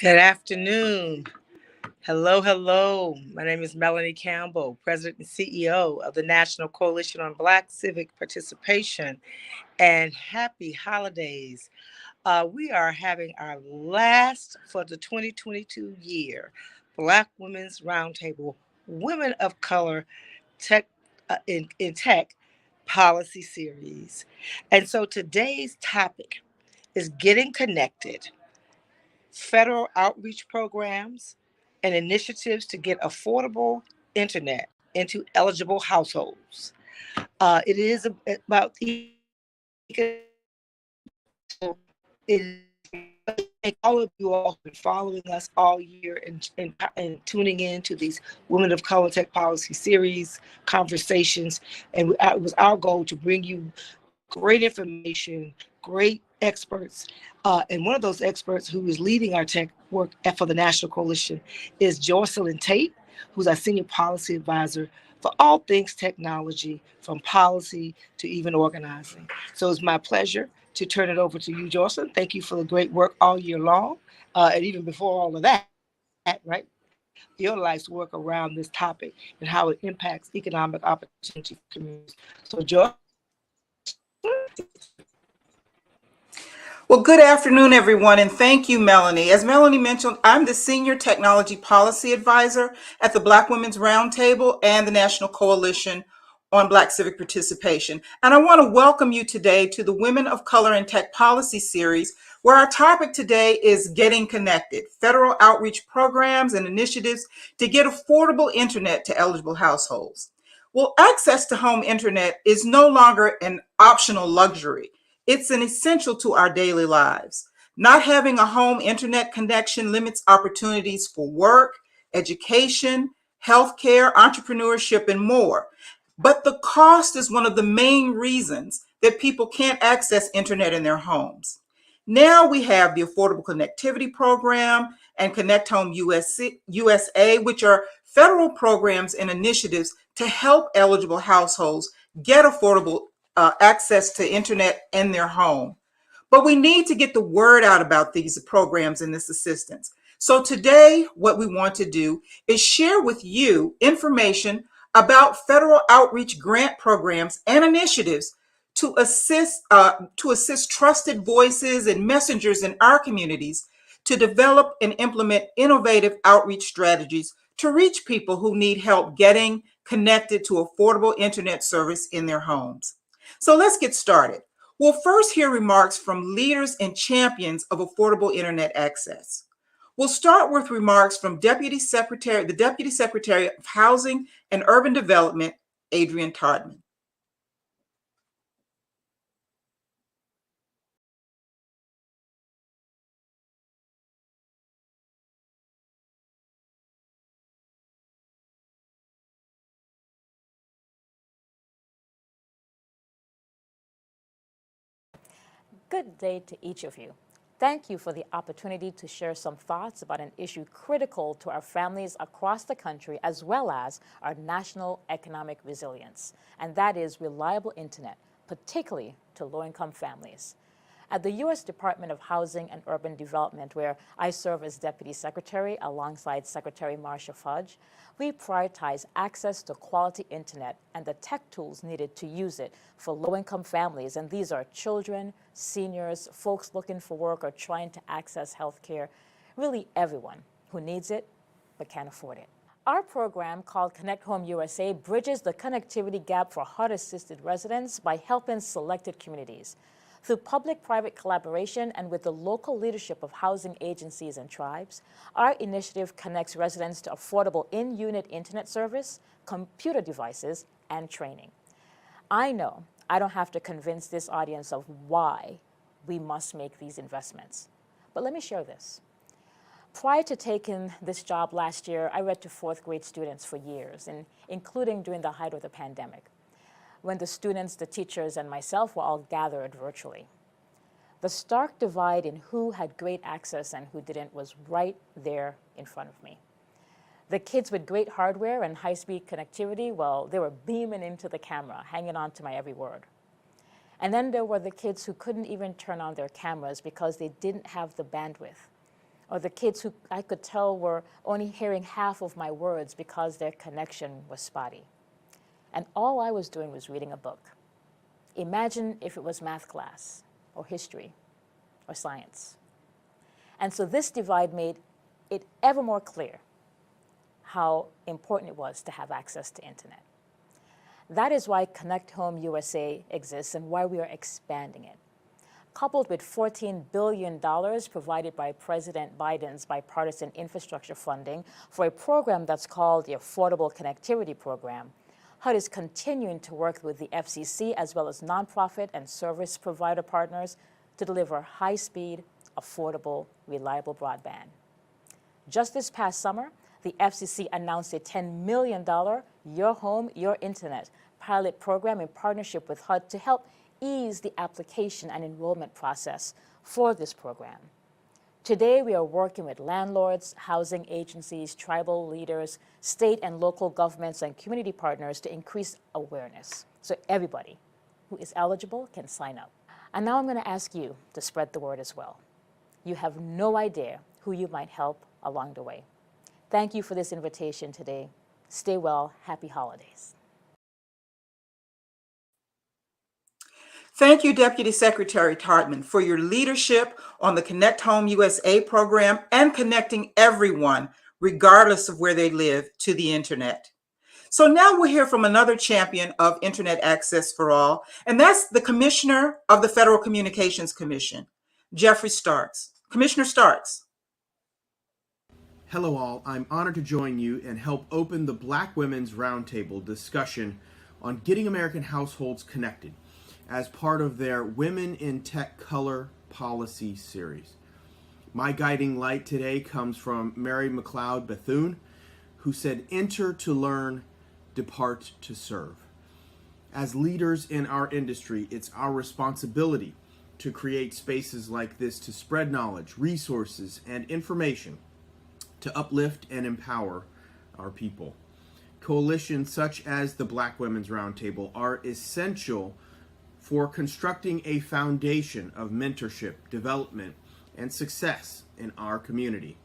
Good afternoon. Hello, hello. My name is Melanie Campbell, President and CEO of the National Coalition on Black Civic Participation, and happy holidays. We are having our last for the 2022 year Black Women's Roundtable Women of Color Tech in Tech Policy Series. And so today's topic is getting connected, federal outreach programs, and initiatives to get affordable internet into eligible households. It is about thank all of you all who've been following us all year and tuning in to these Women of Color Tech Policy Series conversations. And it was our goal to bring you great information, great experts. And one of those experts who is leading our tech work for the National Coalition is Jocelyn Tate, who's our Senior Policy Advisor for all things technology, from policy to even organizing. So it's my pleasure to turn it over to you, Jocelyn. Thank you for the great work all year long, and even before all of that, right? Your life's work around this topic and how it impacts economic opportunity for communities. So, Jocelyn. Well, good afternoon, everyone, and thank you, Melanie. As Melanie mentioned, I'm the Senior Technology Policy Advisor at the Black Women's Roundtable and the National Coalition on Black Civic Participation. And I want to welcome you today to the Women of Color in Tech Policy Series, where our topic today is getting connected, federal outreach programs and initiatives to get affordable internet to eligible households. Well, access to home internet is no longer an optional luxury. It's an essential to our daily lives. Not having a home internet connection limits opportunities for work, education, healthcare, entrepreneurship, and more. But the cost is one of the main reasons that people can't access internet in their homes. Now we have the Affordable Connectivity Program and ConnectHome USA, which are federal programs and initiatives to help eligible households get affordable access to internet in their home. But we need to get the word out about these programs and this assistance. So today, what we want to do is share with you information about federal outreach grant programs and initiatives to assist trusted voices and messengers in our communities to develop and implement innovative outreach strategies to reach people who need help getting connected to affordable internet service in their homes. So let's get started. We'll first hear remarks from leaders and champions of affordable internet access. We'll start with remarks from the Deputy Secretary of Housing and Urban Development, Adrian Todman. Good day to each of you. Thank you for the opportunity to share some thoughts about an issue critical to our families across the country as well as our national economic resilience, and that is reliable internet, particularly to low-income families. At the U.S. Department of Housing and Urban Development, where I serve as Deputy Secretary alongside Secretary Marsha Fudge, we prioritize access to quality internet and the tech tools needed to use it for low-income families, and these are children, seniors, folks looking for work or trying to access health care, really everyone who needs it but can't afford it. Our program, called ConnectHome USA, bridges the connectivity gap for HUD-assisted residents by helping selected communities. Through public-private collaboration and with the local leadership of housing agencies and tribes, our initiative connects residents to affordable in-unit internet service, computer devices, and training. I know I don't have to convince this audience of why we must make these investments, but let me share this. Prior to taking this job last year, I read to fourth grade students for years, including during the height of the pandemic, when the students, the teachers, and myself were all gathered virtually. The stark divide in who had great access and who didn't was right there in front of me. The kids with great hardware and high-speed connectivity, well, they were beaming into the camera, hanging on to my every word. And then there were the kids who couldn't even turn on their cameras because they didn't have the bandwidth. or the kids who I could tell were only hearing half of my words because their connection was spotty. And all I was doing was reading a book. Imagine if it was math class, or history, or science. And so this divide made it ever more clear how important it was to have access to internet. That is why ConnectHome USA exists and why we are expanding it. Coupled with $14 billion provided by President Biden's bipartisan infrastructure funding for a program that's called the Affordable Connectivity Program, HUD is continuing to work with the FCC as well as nonprofit and service provider partners to deliver high-speed, affordable, reliable broadband. Just this past summer, the FCC announced a $10 million Your Home, Your Internet pilot program in partnership with HUD to help ease the application and enrollment process for this program. Today, we are working with landlords, housing agencies, tribal leaders, state and local governments, and community partners to increase awareness so everybody who is eligible can sign up. And now I'm going to ask you to spread the word as well. You have no idea who you might help along the way. Thank you for this invitation today. Stay well. Happy holidays. Thank you, Deputy Secretary Tartman, for your leadership on the ConnectHome USA program and connecting everyone, regardless of where they live, to the internet. So now we'll hear from another champion of internet access for all, and that's the Commissioner of the Federal Communications Commission, Jeffrey Starks. Commissioner Starks. Hello all, I'm honored to join you and help open the Black Women's Roundtable discussion on getting American households connected as part of their Women in Tech Color policy series. My guiding light today comes from Mary McLeod Bethune, who said, "Enter to learn, depart to serve." As leaders in our industry, it's our responsibility to create spaces like this to spread knowledge, resources, and information to uplift and empower our people. Coalitions such as the Black Women's Roundtable are essential for constructing a foundation of mentorship, development, and success in our community.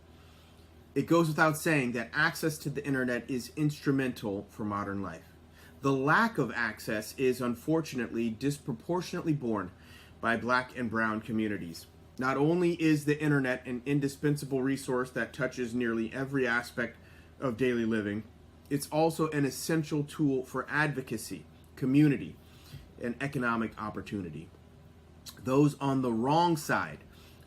It goes without saying that access to the internet is instrumental for modern life. The lack of access is unfortunately disproportionately borne by Black and Brown communities. Not only is the internet an indispensable resource that touches nearly every aspect of daily living, it's also an essential tool for advocacy, community, and economic opportunity. Those on the wrong side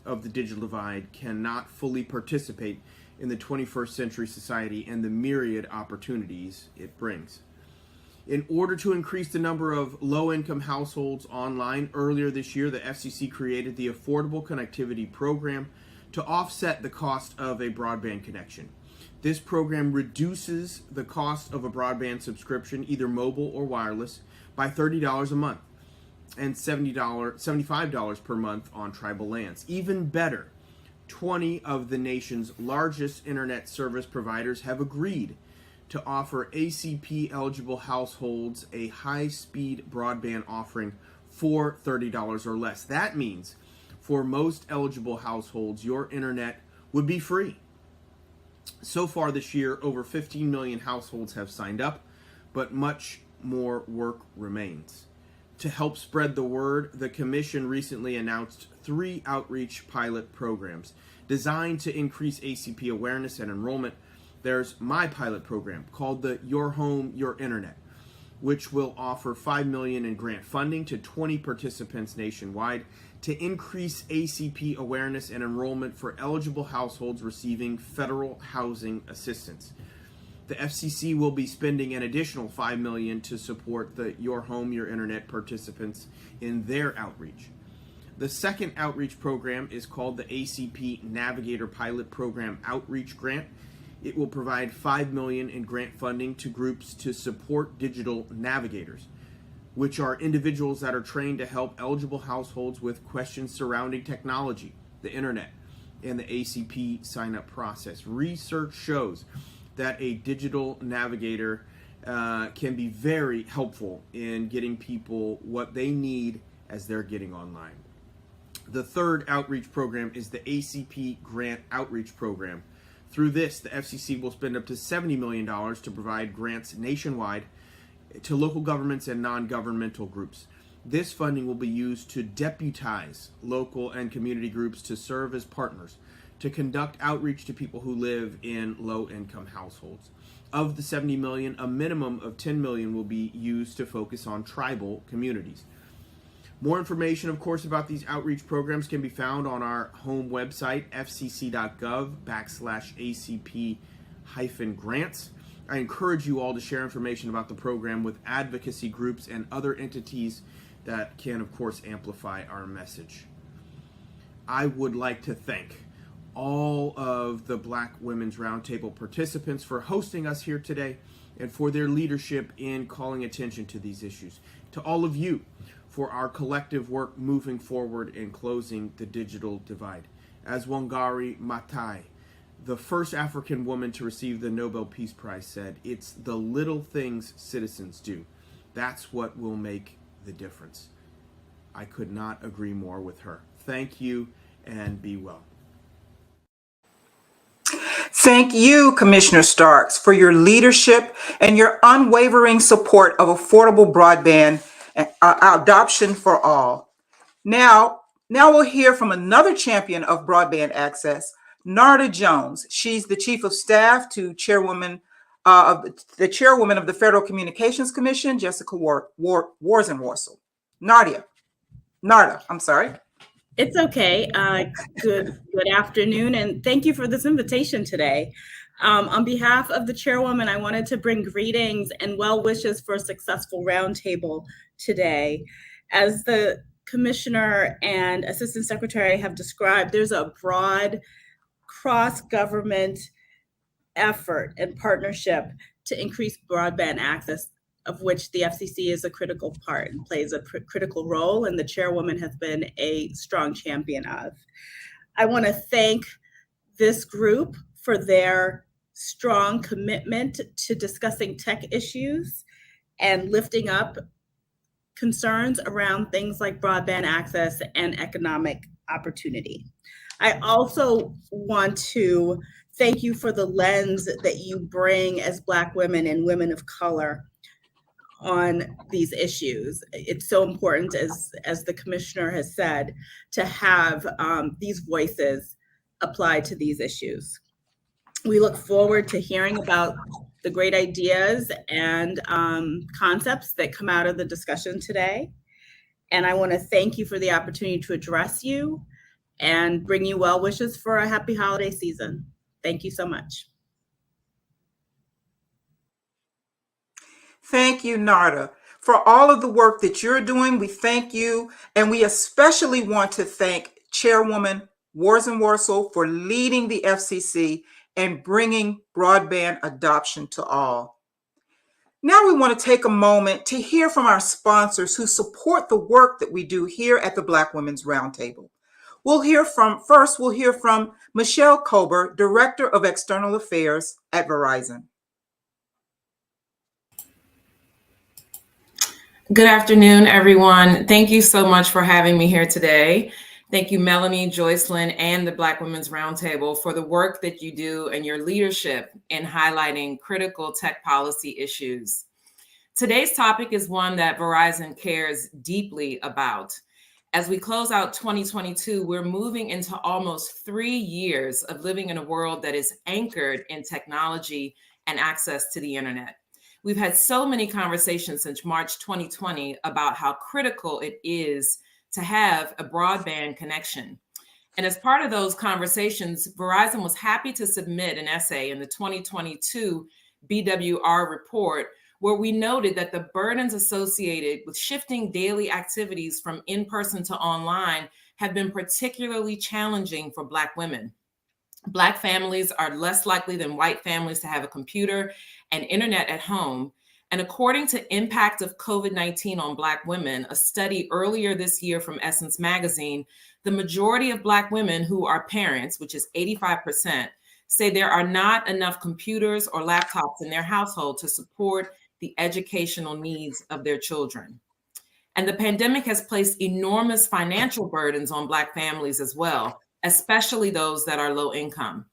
of the digital divide cannot fully participate in the 21st century society and the myriad opportunities it brings. In order to increase the number of low-income households online, earlier this year, the FCC created the Affordable Connectivity Program to offset the cost of a broadband connection. This program reduces the cost of a broadband subscription, either mobile or wireless, by $30 a month and $75 per month on tribal lands. Even better, 20 of the nation's largest internet service providers have agreed to offer ACP-eligible households a high-speed broadband offering for $30 or less. That means for most eligible households, your internet would be free. So far this year, over 15 million households have signed up, but much more work remains. To help spread the word, the Commission recently announced 3 outreach pilot programs designed to increase ACP awareness and enrollment. There's my pilot program called the Your Home, Your Internet, which will offer $5 million in grant funding to 20 participants nationwide to increase ACP awareness and enrollment for eligible households receiving federal housing assistance. The FCC will be spending an additional $5 million to support the Your Home, Your Internet participants in their outreach. The second outreach program is called the ACP Navigator Pilot Program Outreach Grant. It will provide $5 million in grant funding to groups to support digital navigators, which are individuals that are trained to help eligible households with questions surrounding technology, the internet, and the ACP sign-up process. Research shows that a digital navigator can be very helpful in getting people what they need as they're getting online. The third outreach program is the ACP Grant Outreach Program. Through this, the FCC will spend up to $70 million to provide grants nationwide to local governments and non-governmental groups. This funding will be used to deputize local and community groups to serve as partners, to conduct outreach to people who live in low-income households. Of the $70 million, a minimum of $10 million will be used to focus on tribal communities. More information, of course, about these outreach programs can be found on our home website, fcc.gov/ACP-grants. I encourage you all to share information about the program with advocacy groups and other entities that can, of course, amplify our message. I would like to thank all of the Black Women's Roundtable participants for hosting us here today and for their leadership in calling attention to these issues. To all of you for our collective work moving forward and closing the digital divide. As Wangari Maathai, the first African woman to receive the Nobel Peace Prize, said, "It's the little things citizens do. That's what will make the difference." I could not agree more with her. Thank you and be well. Thank you, Commissioner Starks, for your leadership and your unwavering support of affordable broadband adoption for all. Now we'll hear from another champion of broadband access, Narda Jones. She's the Chief of Staff to Chairwoman of the Federal Communications Commission, Jessica Warzenwarsel. Narda, I'm sorry. It's okay. Good afternoon, and thank you for this invitation today. On behalf of the chairwoman, I wanted to bring greetings and well wishes for a successful roundtable today. As the commissioner and assistant secretary have described, there's a broad cross-government effort and partnership to increase broadband access, of which the FCC is a critical part and plays a critical role, and the chairwoman has been a strong champion of. I want to thank this group for their strong commitment to discussing tech issues and lifting up concerns around things like broadband access and economic opportunity. I also want to thank you for the lens that you bring as Black women and women of color on these issues. It's so important, as the commissioner has said, to have these voices applied to these issues. We look forward to hearing about the great ideas and concepts that come out of the discussion today. And I want to thank you for the opportunity to address you and bring you well wishes for a happy holiday season. Thank you so much. Thank you, Narda. For all of the work that you're doing, we thank you. And we especially want to thank Chairwoman Warzenwarsel for leading the FCC and bringing broadband adoption to all. Now we want to take a moment to hear from our sponsors who support the work that we do here at the Black Women's Roundtable. We'll hear from Michelle Kober, Director of External Affairs at Verizon. Good afternoon, everyone. Thank you so much for having me here today. Thank you, Melanie, Joycelyn, and the Black Women's Roundtable for the work that you do and your leadership in highlighting critical tech policy issues. Today's topic is one that Verizon cares deeply about. As we close out 2022, we're moving into almost 3 years of living in a world that is anchored in technology and access to the internet. We've had so many conversations since March 2020 about how critical it is to have a broadband connection. And as part of those conversations, Verizon was happy to submit an essay in the 2022 BWR report, where we noted that the burdens associated with shifting daily activities from in-person to online have been particularly challenging for Black women. Black families are less likely than white families to have a computer and internet at home. And according to Impact of COVID-19 on Black Women, a study earlier this year from Essence Magazine, the majority of Black women who are parents, which is 85%, say there are not enough computers or laptops in their household to support the educational needs of their children. And the pandemic has placed enormous financial burdens on Black families as well, especially those that are low income.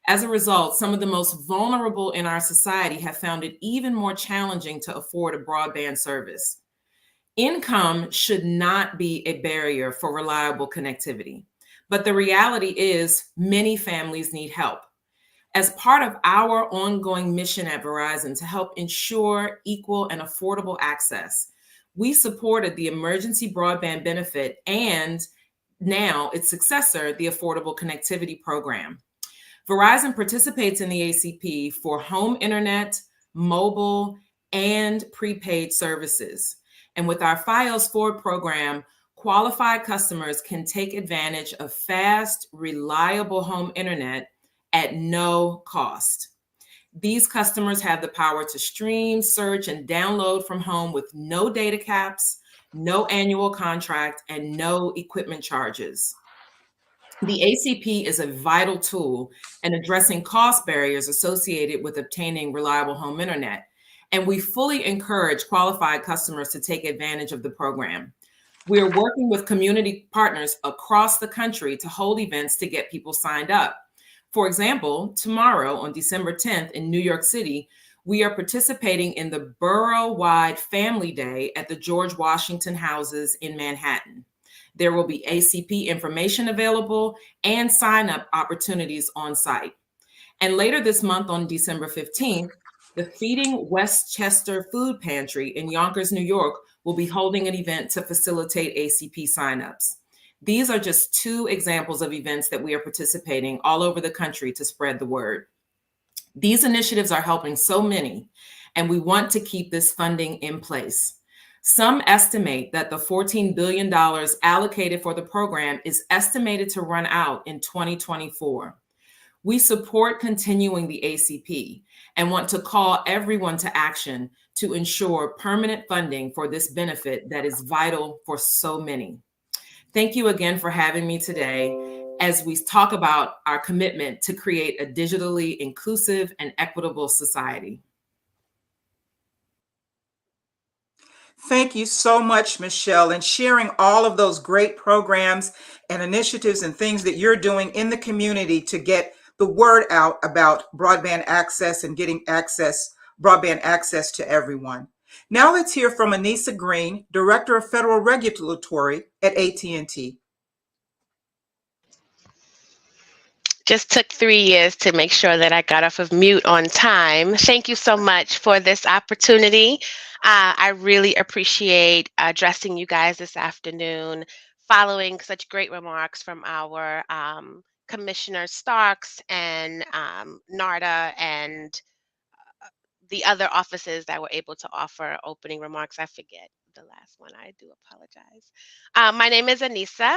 As a result, some of the most vulnerable in our society have found it even more challenging to afford a broadband service. Income should not be a barrier for reliable connectivity, but the reality is many families need help. As part of our ongoing mission at Verizon to help ensure equal and affordable access, we supported the emergency broadband benefit and now its successor, the Affordable Connectivity Program. Verizon participates in the ACP for home internet, mobile, and prepaid services. And with our FiOS Forward program, qualified customers can take advantage of fast, reliable home internet at no cost. These customers have the power to stream, search, and download from home with no data caps, no annual contract, and no equipment charges. The ACP is a vital tool in addressing cost barriers associated with obtaining reliable home internet, and we fully encourage qualified customers to take advantage of the program. We are working with community partners across the country to hold events to get people signed up. For example, tomorrow on December 10th in New York City, we are participating in the Borough-wide Family Day at the George Washington Houses in Manhattan. There will be ACP information available and sign-up opportunities on site. And later this month on December 15th, the Feeding Westchester Food Pantry in Yonkers, New York, will be holding an event to facilitate ACP signups. These are just two examples of events that we are participating all over the country to spread the word. These initiatives are helping so many, and we want to keep this funding in place. Some estimate that the $14 billion allocated for the program is estimated to run out in 2024. We support continuing the ACP and want to call everyone to action to ensure permanent funding for this benefit that is vital for so many. Thank you again for having me today as we talk about our commitment to create a digitally inclusive and equitable society. Thank you so much, Michelle, and sharing all of those great programs and initiatives and things that you're doing in the community to get the word out about broadband access and getting broadband access to everyone. Now let's hear from Anissa Green, Director of Federal Regulatory at AT&T. Just took 3 years to make sure that I got off of mute on time. Thank you so much for this opportunity. I really appreciate addressing you guys this afternoon, following such great remarks from our Commissioner Starks and NARDA and the other offices that were able to offer opening remarks. I forget the last one. I do apologize. My name is Anissa,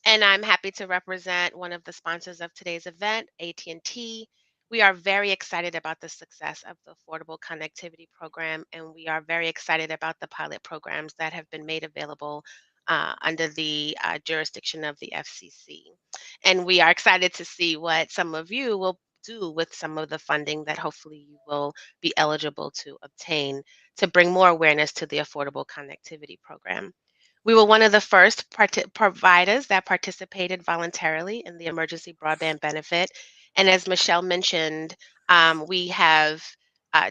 and I'm happy to represent one of the sponsors of today's event, AT&T. We are very excited about the success of the Affordable Connectivity Program, and we are very excited about the pilot programs that have been made available under the jurisdiction of the FCC. And we are excited to see what some of you will do with some of the funding that hopefully you will be eligible to obtain to bring more awareness to the Affordable Connectivity Program. We were one of the first providers that participated voluntarily in the emergency broadband benefit. And as Michelle mentioned, we have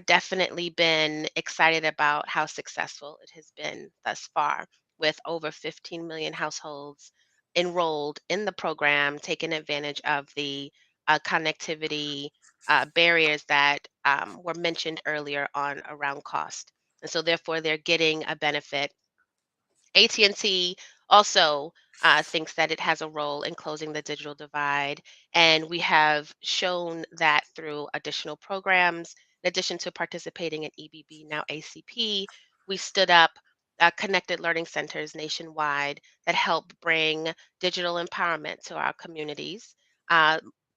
definitely been excited about how successful it has been thus far, with over 15 million households enrolled in the program, taking advantage of the connectivity barriers that were mentioned earlier on around cost. And so therefore they're getting a benefit. AT&T also thinks that it has a role in closing the digital divide, and we have shown that through additional programs. In addition to participating in EBB, now ACP, we stood up connected learning centers nationwide that help bring digital empowerment to our communities,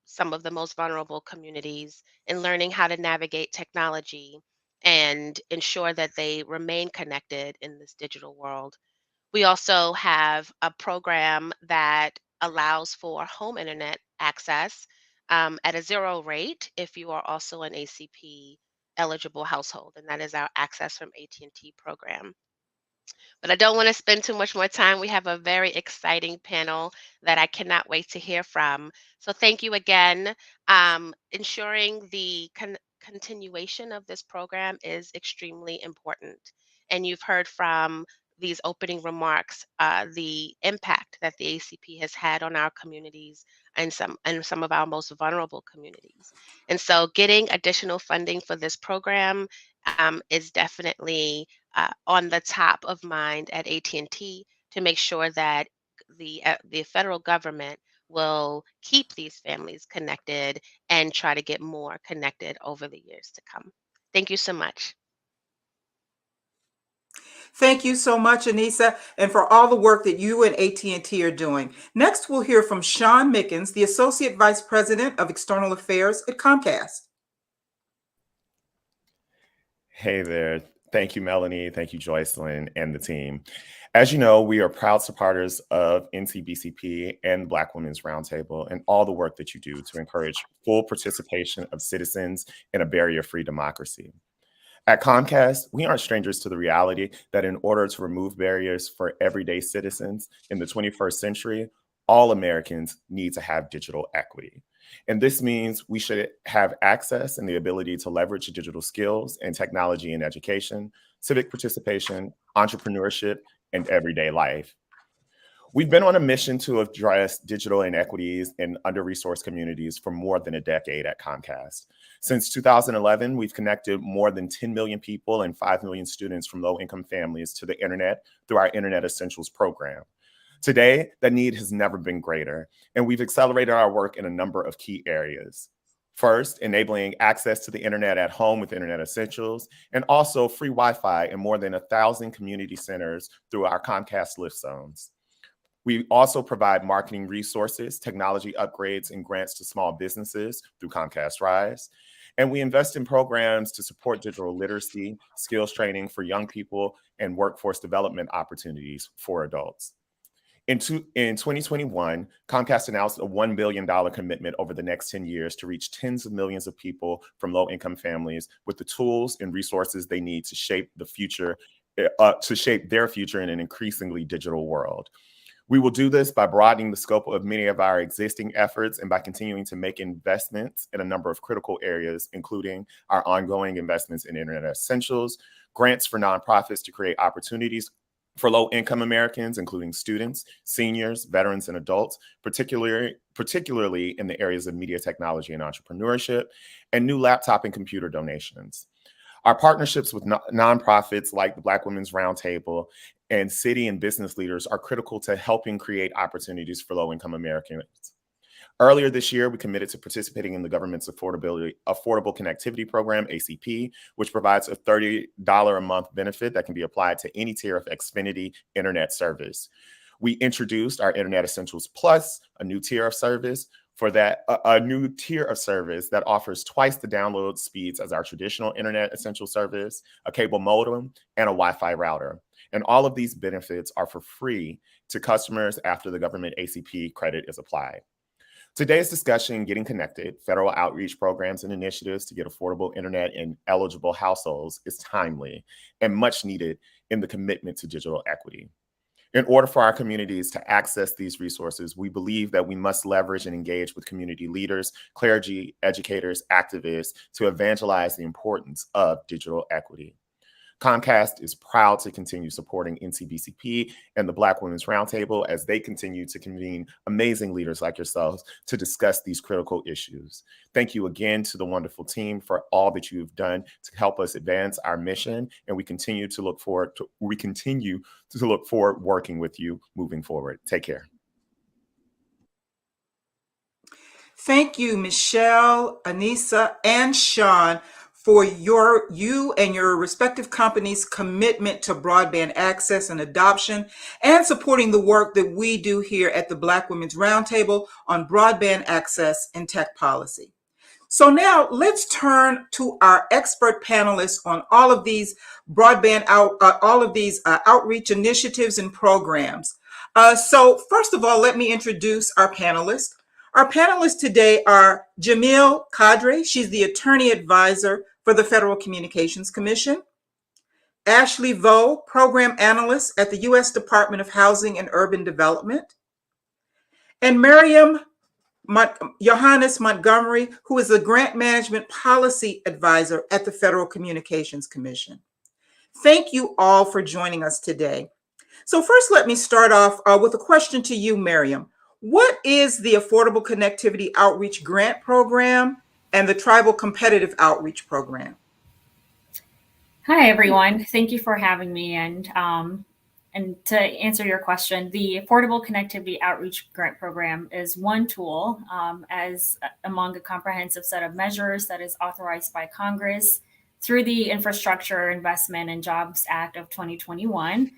some of the most vulnerable communities, in learning how to navigate technology and ensure that they remain connected in this digital world. We also have a program that allows for home internet access at a zero rate if you are also an ACP eligible household, and that is our Access from AT&T program. But I don't want to spend too much more time. We have a very exciting panel that I cannot wait to hear from. So thank you again. Ensuring the continuation of this program is extremely important. And you've heard from these opening remarks, the impact that the ACP has had on our communities and some of our most vulnerable communities. And so getting additional funding for this program is definitely on the top of mind at AT&T to make sure that the federal government will keep these families connected and try to get more connected over the years to come. Thank you so much. Thank you so much, Anissa, and for all the work that you and AT&T are doing. Next, we'll hear from Sean Mickens, the Associate Vice President of External Affairs at Comcast. Hey there. Thank you, Melanie. Thank you, Joycelyn, and the team. As you know, we are proud supporters of NCBCP and Black Women's Roundtable and all the work that you do to encourage full participation of citizens in a barrier-free democracy. At Comcast, we aren't strangers to the reality that in order to remove barriers for everyday citizens in the 21st century, all Americans need to have digital equity. And this means we should have access and the ability to leverage digital skills and technology in education, civic participation, entrepreneurship, and everyday life. We've been on a mission to address digital inequities in under-resourced communities for more than a decade at Comcast. Since 2011, we've connected more than 10 million people and 5 million students from low-income families to the internet through our Internet Essentials program. Today, that need has never been greater, and we've accelerated our work in a number of key areas. First, enabling access to the internet at home with Internet Essentials, and also free Wi-Fi in more than 1,000 community centers through our Comcast Lift Zones. We also provide marketing resources, technology upgrades, and grants to small businesses through Comcast Rise. And we invest in programs to support digital literacy, skills training for young people, and workforce development opportunities for adults. In 2021, Comcast announced a $1 billion commitment over the next 10 years to reach tens of millions of people from low-income families with the tools and resources they need to shape the future, their future in an increasingly digital world. We will do this by broadening the scope of many of our existing efforts and by continuing to make investments in a number of critical areas, including our ongoing investments in Internet Essentials, grants for nonprofits to create opportunities for low-income Americans, including students, seniors, veterans, and adults, particularly in the areas of media technology and entrepreneurship, and new laptop and computer donations. Our partnerships with nonprofits like the Black Women's Roundtable and city and business leaders are critical to helping create opportunities for low-income Americans. Earlier this year, we committed to participating in the government's Affordable Connectivity Program, ACP, which provides a $30 a month benefit that can be applied to any tier of Xfinity internet service. We introduced our Internet Essentials Plus, a new tier of service that offers twice the download speeds as our traditional Internet Essential service, a cable modem, and a Wi-Fi router. And all of these benefits are for free to customers after the government ACP credit is applied. Today's discussion, Getting Connected, federal outreach programs and initiatives to get affordable internet in eligible households, is timely and much needed in the commitment to digital equity. In order for our communities to access these resources, we believe that we must leverage and engage with community leaders, clergy, educators, activists to evangelize the importance of digital equity. Comcast is proud to continue supporting NCBCP and the Black Women's Roundtable as they continue to convene amazing leaders like yourselves to discuss these critical issues. Thank you again to the wonderful team for all that you've done to help us advance our mission, and we continue to look forward working with you moving forward. Take care. Thank you, Michelle, Anissa, and Sean, for you and your respective companies' commitment to broadband access and adoption, and supporting the work that we do here at the Black Women's Roundtable on broadband access and tech policy. So now let's turn to our expert panelists on all of these outreach initiatives and programs. So first of all, let me introduce our panelists. Our panelists today are Jamil Kadri. She's the attorney advisor for the Federal Communications Commission. Ashley Vo, Program Analyst at the U.S. Department of Housing and Urban Development, and Miriam Johannes Montgomery, who is the Grant Management Policy Advisor at the Federal Communications Commission. Thank you all for joining us today. So first, let me start off with a question to you, Miriam. What is the Affordable Connectivity Outreach Grant Program and the Tribal Competitive Outreach Program? Hi, everyone. Thank you for having me. And to answer your question, the Affordable Connectivity Outreach Grant Program is one tool as among a comprehensive set of measures that is authorized by Congress through the Infrastructure Investment and Jobs Act of 2021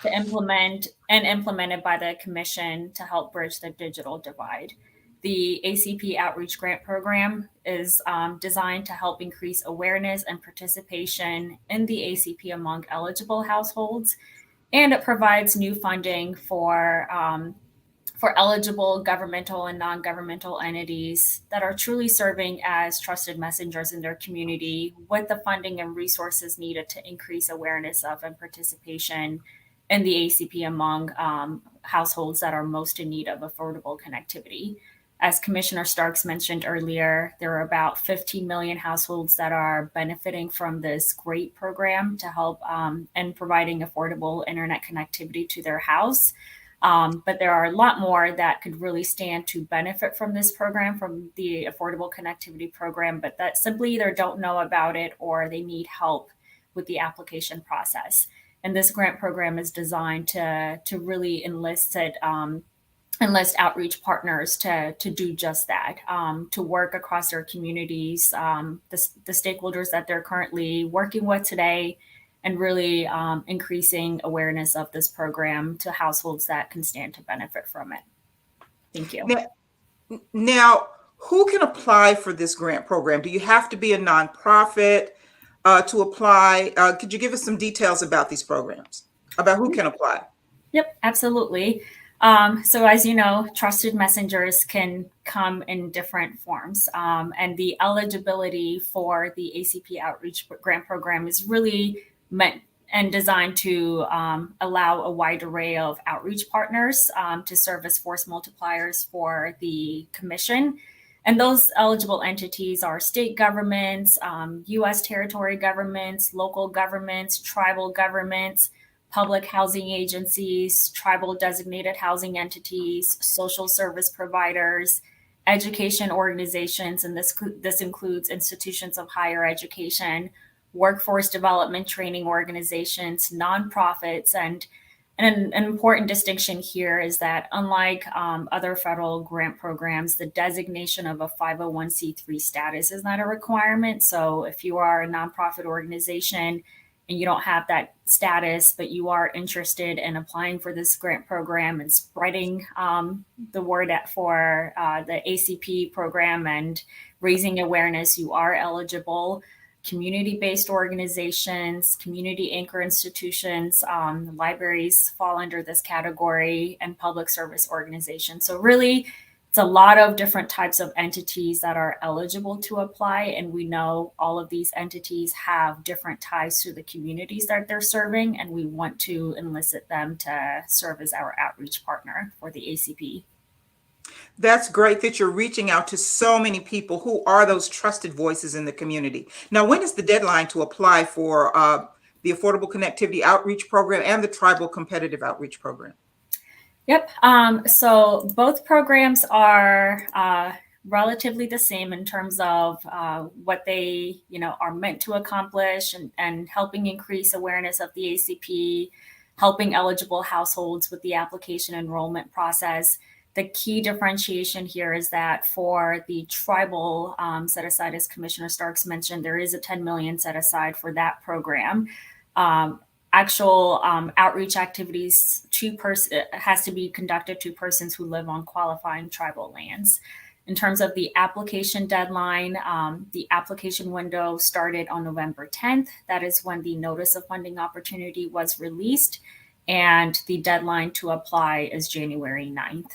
to implement and implemented by the Commission to help bridge the digital divide. The ACP Outreach Grant Program is designed to help increase awareness and participation in the ACP among eligible households, and it provides new funding for eligible governmental and non-governmental entities that are truly serving as trusted messengers in their community with the funding and resources needed to increase awareness of and participation in the ACP among households that are most in need of affordable connectivity. As Commissioner Starks mentioned earlier, there are about 15 million households that are benefiting from this great program to help and providing affordable internet connectivity to their house. But there are a lot more that could really stand to benefit from this program, from the Affordable Connectivity Program, but that simply either don't know about it or they need help with the application process. And this grant program is designed to really enlist outreach partners to do just that, to work across their communities, the stakeholders that they're currently working with today, and really increasing awareness of this program to households that can stand to benefit from it. Thank you. Now, who can apply for this grant program? Do you have to be a nonprofit to apply? Could you give us some details about these programs, about who can apply? Yep, absolutely. So as you know, trusted messengers can come in different forms, and the eligibility for the ACP Outreach Grant Program is really meant and designed to allow a wide array of outreach partners to serve as force multipliers for the Commission. And those eligible entities are state governments, U.S. territory governments, local governments, tribal governments, public housing agencies, tribal designated housing entities, social service providers, education organizations, and this includes institutions of higher education, workforce development training organizations, nonprofits. And an important distinction here is that unlike other federal grant programs, the designation of a 501c3 status is not a requirement. So if you are a nonprofit organization and you don't have that status, but you are interested in applying for this grant program and spreading the word for the ACP program and raising awareness, you are eligible. Community-based organizations, community anchor institutions, libraries fall under this category, and public service organizations. So really, it's a lot of different types of entities that are eligible to apply. And we know all of these entities have different ties to the communities that they're serving, and we want to elicit them to serve as our outreach partner for the ACP. That's great that you're reaching out to so many people who are those trusted voices in the community. Now, when is the deadline to apply for the Affordable Connectivity Outreach Program and the Tribal Competitive Outreach Program? Yep. So both programs are relatively the same in terms of what they, are meant to accomplish and helping increase awareness of the ACP, helping eligible households with the application enrollment process. The key differentiation here is that for the tribal set aside, as Commissioner Starks mentioned, there is a $10 million set aside for that program. Actual outreach activities has to be conducted to persons who live on qualifying tribal lands. In terms of the application deadline, the application window started on November 10th. That is when the notice of funding opportunity was released, and the deadline to apply is January 9th.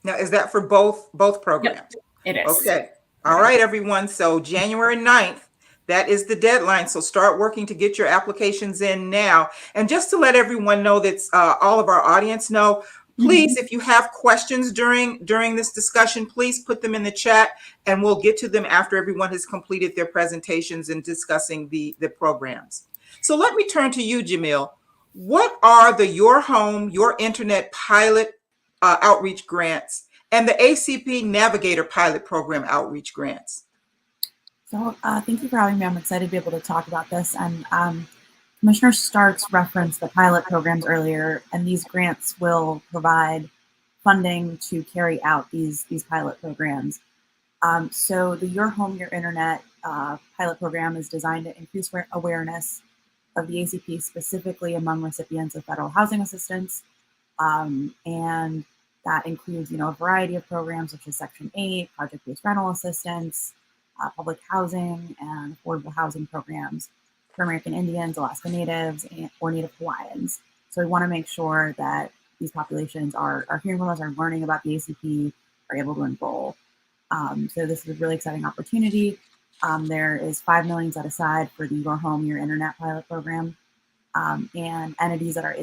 Now, is that for both programs? Yep, it is. Okay. All right, everyone. So January 9th, That is the deadline. So start working to get your applications in now. And just to let everyone know, that's all of our audience know, please, if you have questions during this discussion, please put them in the chat and we'll get to them after everyone has completed their presentations and discussing the programs. So let me turn to you, Jamil. What are the Your Home, Your Internet pilot outreach grants and the ACP Navigator pilot program outreach grants? So thank you for having me. I'm excited to be able to talk about this. And Commissioner Starks referenced the pilot programs earlier, and these grants will provide funding to carry out these pilot programs. So the Your Home, Your Internet pilot program is designed to increase awareness of the ACP, specifically among recipients of federal housing assistance. And that includes, a variety of programs such as Section 8, project-based rental assistance, public housing, and affordable housing programs for American Indians, Alaska Natives, or Native Hawaiians. So we want to make sure that these populations are hearing from us, are learning about the ACP, are able to enroll. So this is a really exciting opportunity. There is $5 million set aside for the Your Home, Your Internet pilot program. And entities that are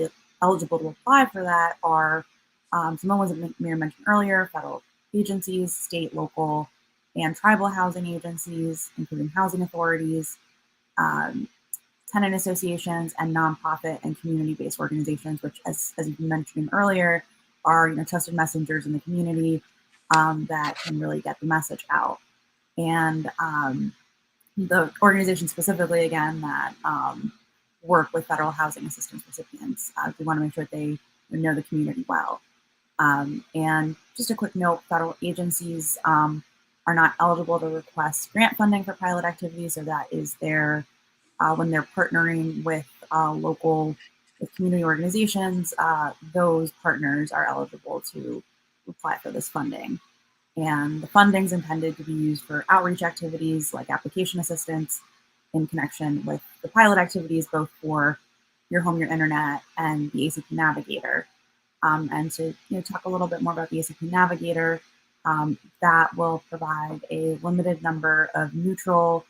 eligible to apply for that are some of the ones that Mira mentioned earlier: federal agencies, state, local, and tribal housing agencies, including housing authorities, tenant associations, and nonprofit and community-based organizations, which, as you mentioned earlier, are trusted messengers in the community that can really get the message out. And the organizations specifically, again, that work with federal housing assistance recipients, we want to make sure that they know the community well. And just a quick note: federal agencies are not eligible to request grant funding for pilot activities. So that is their, when they're partnering with with community organizations, those partners are eligible to apply for this funding. And the funding is intended to be used for outreach activities like application assistance in connection with the pilot activities, both for Your Home, Your Internet and the ACP Navigator. And to talk a little bit more about the ACP Navigator, that will provide a limited number of neutral,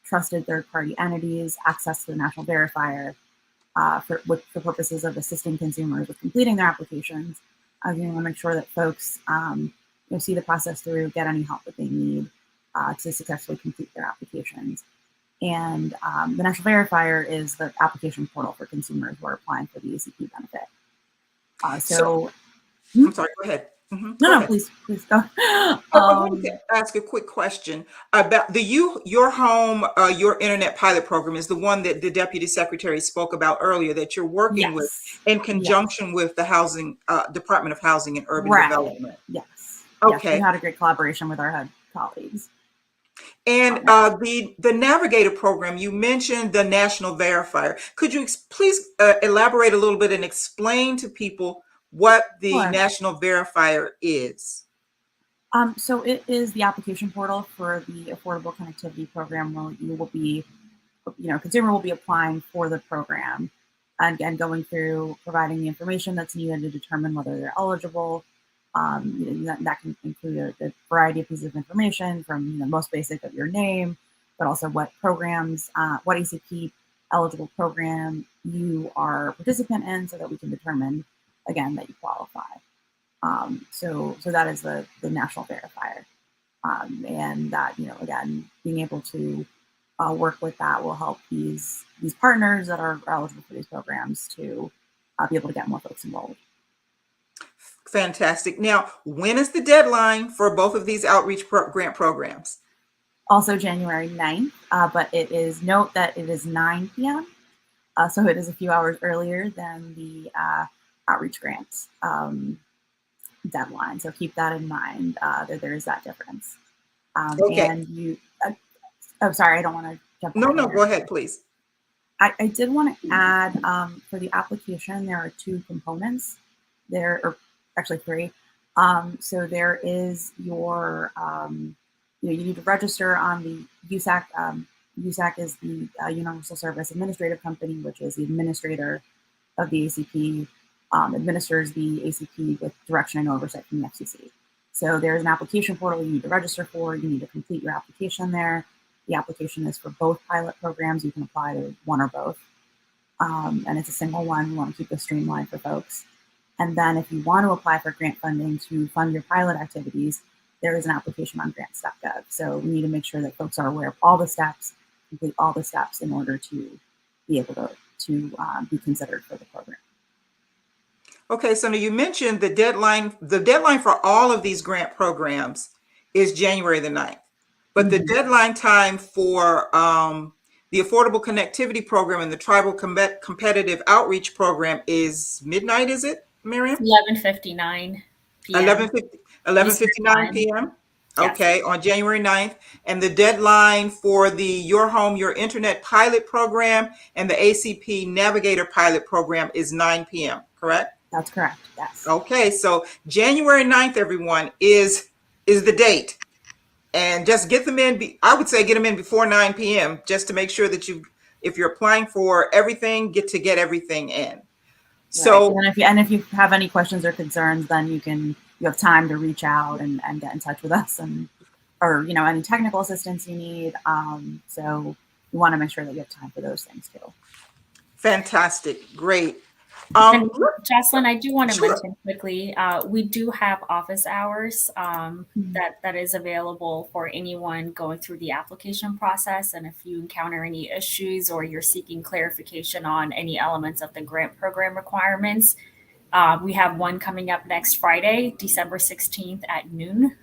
trusted third-party entities access to the national verifier for purposes of assisting consumers with completing their applications. We want to make sure that folks see the process through, get any help that they need to successfully complete their applications. And the national verifier is the application portal for consumers who are applying for the ACP benefit. I'm sorry, go ahead. No, please go. I wanted to ask a quick question about the Your Home, Your Internet pilot program. Is the one that the Deputy Secretary spoke about earlier that you're working with in conjunction with the Housing Department of Housing and Urban Development. Yes. Okay. Yes, we had a great collaboration with our HUD colleagues. And the Navigator program, you mentioned the national verifier. Could you please elaborate a little bit and explain to people what the national verifier is? So it is the application portal for the Affordable Connectivity Program, where you will be, consumer will be applying for the program, and again, going through providing the information that's needed to determine whether they're eligible. That can include a variety of pieces of information, from most basic of your name, but also what programs, what ACP eligible program you are a participant in, so that we can determine, again, that you qualify. So that is the national verifier, and that again, being able to work with that will help these partners that are eligible for these programs to be able to get more folks enrolled. Fantastic. Now, when is the deadline for both of these outreach grant programs? Also January 9th, but note that it is 9 p.m. So it is a few hours earlier than the outreach grants deadline. So keep that in mind, that there is that difference. Okay. And sorry, I don't want to jump. No, go ahead, please. I did want to add, for the application, there are 2 components. There are actually 3. So there is your, you need to register on the USAC. USAC is the Universal Service Administrative Company, which is the administrator of the ACP, administers the ACP with direction and oversight from the FCC. So there's an application portal you need to register for. You need to complete your application there. The application is for both pilot programs. You can apply to one or both. And it's a single one. We want to keep this streamlined for folks. And then if you want to apply for grant funding to fund your pilot activities, there is an application on grants.gov. So we need to make sure that folks are aware of all the steps, complete all the steps in order to be able to be considered for the program. Okay, so now you mentioned the deadline for all of these grant programs is January the 9th. But the deadline time for the Affordable Connectivity Program and the Tribal Competitive Outreach Program is midnight, is it, Miriam? 11:59 p.m. 11:59 p.m.? Yes. Okay, on January 9th. And the deadline for the Your Home, Your Internet pilot program and the ACP Navigator pilot program is 9 p.m., correct? That's correct, yes. Okay, so January 9th, everyone, is the date. And just get them in, I would say get them in before 9 p.m. just to make sure that if you're applying for everything, get everything in. So, right. And if you have any questions or concerns, then you have time to reach out and get in touch with us or any technical assistance you need. So you want to make sure that you have time for those things too. Fantastic, great. And Jocelyn, I do want to mention quickly, we do have office hours that is available for anyone going through the application process. And if you encounter any issues or you're seeking clarification on any elements of the grant program requirements, we have one coming up next Friday, December 16th at noon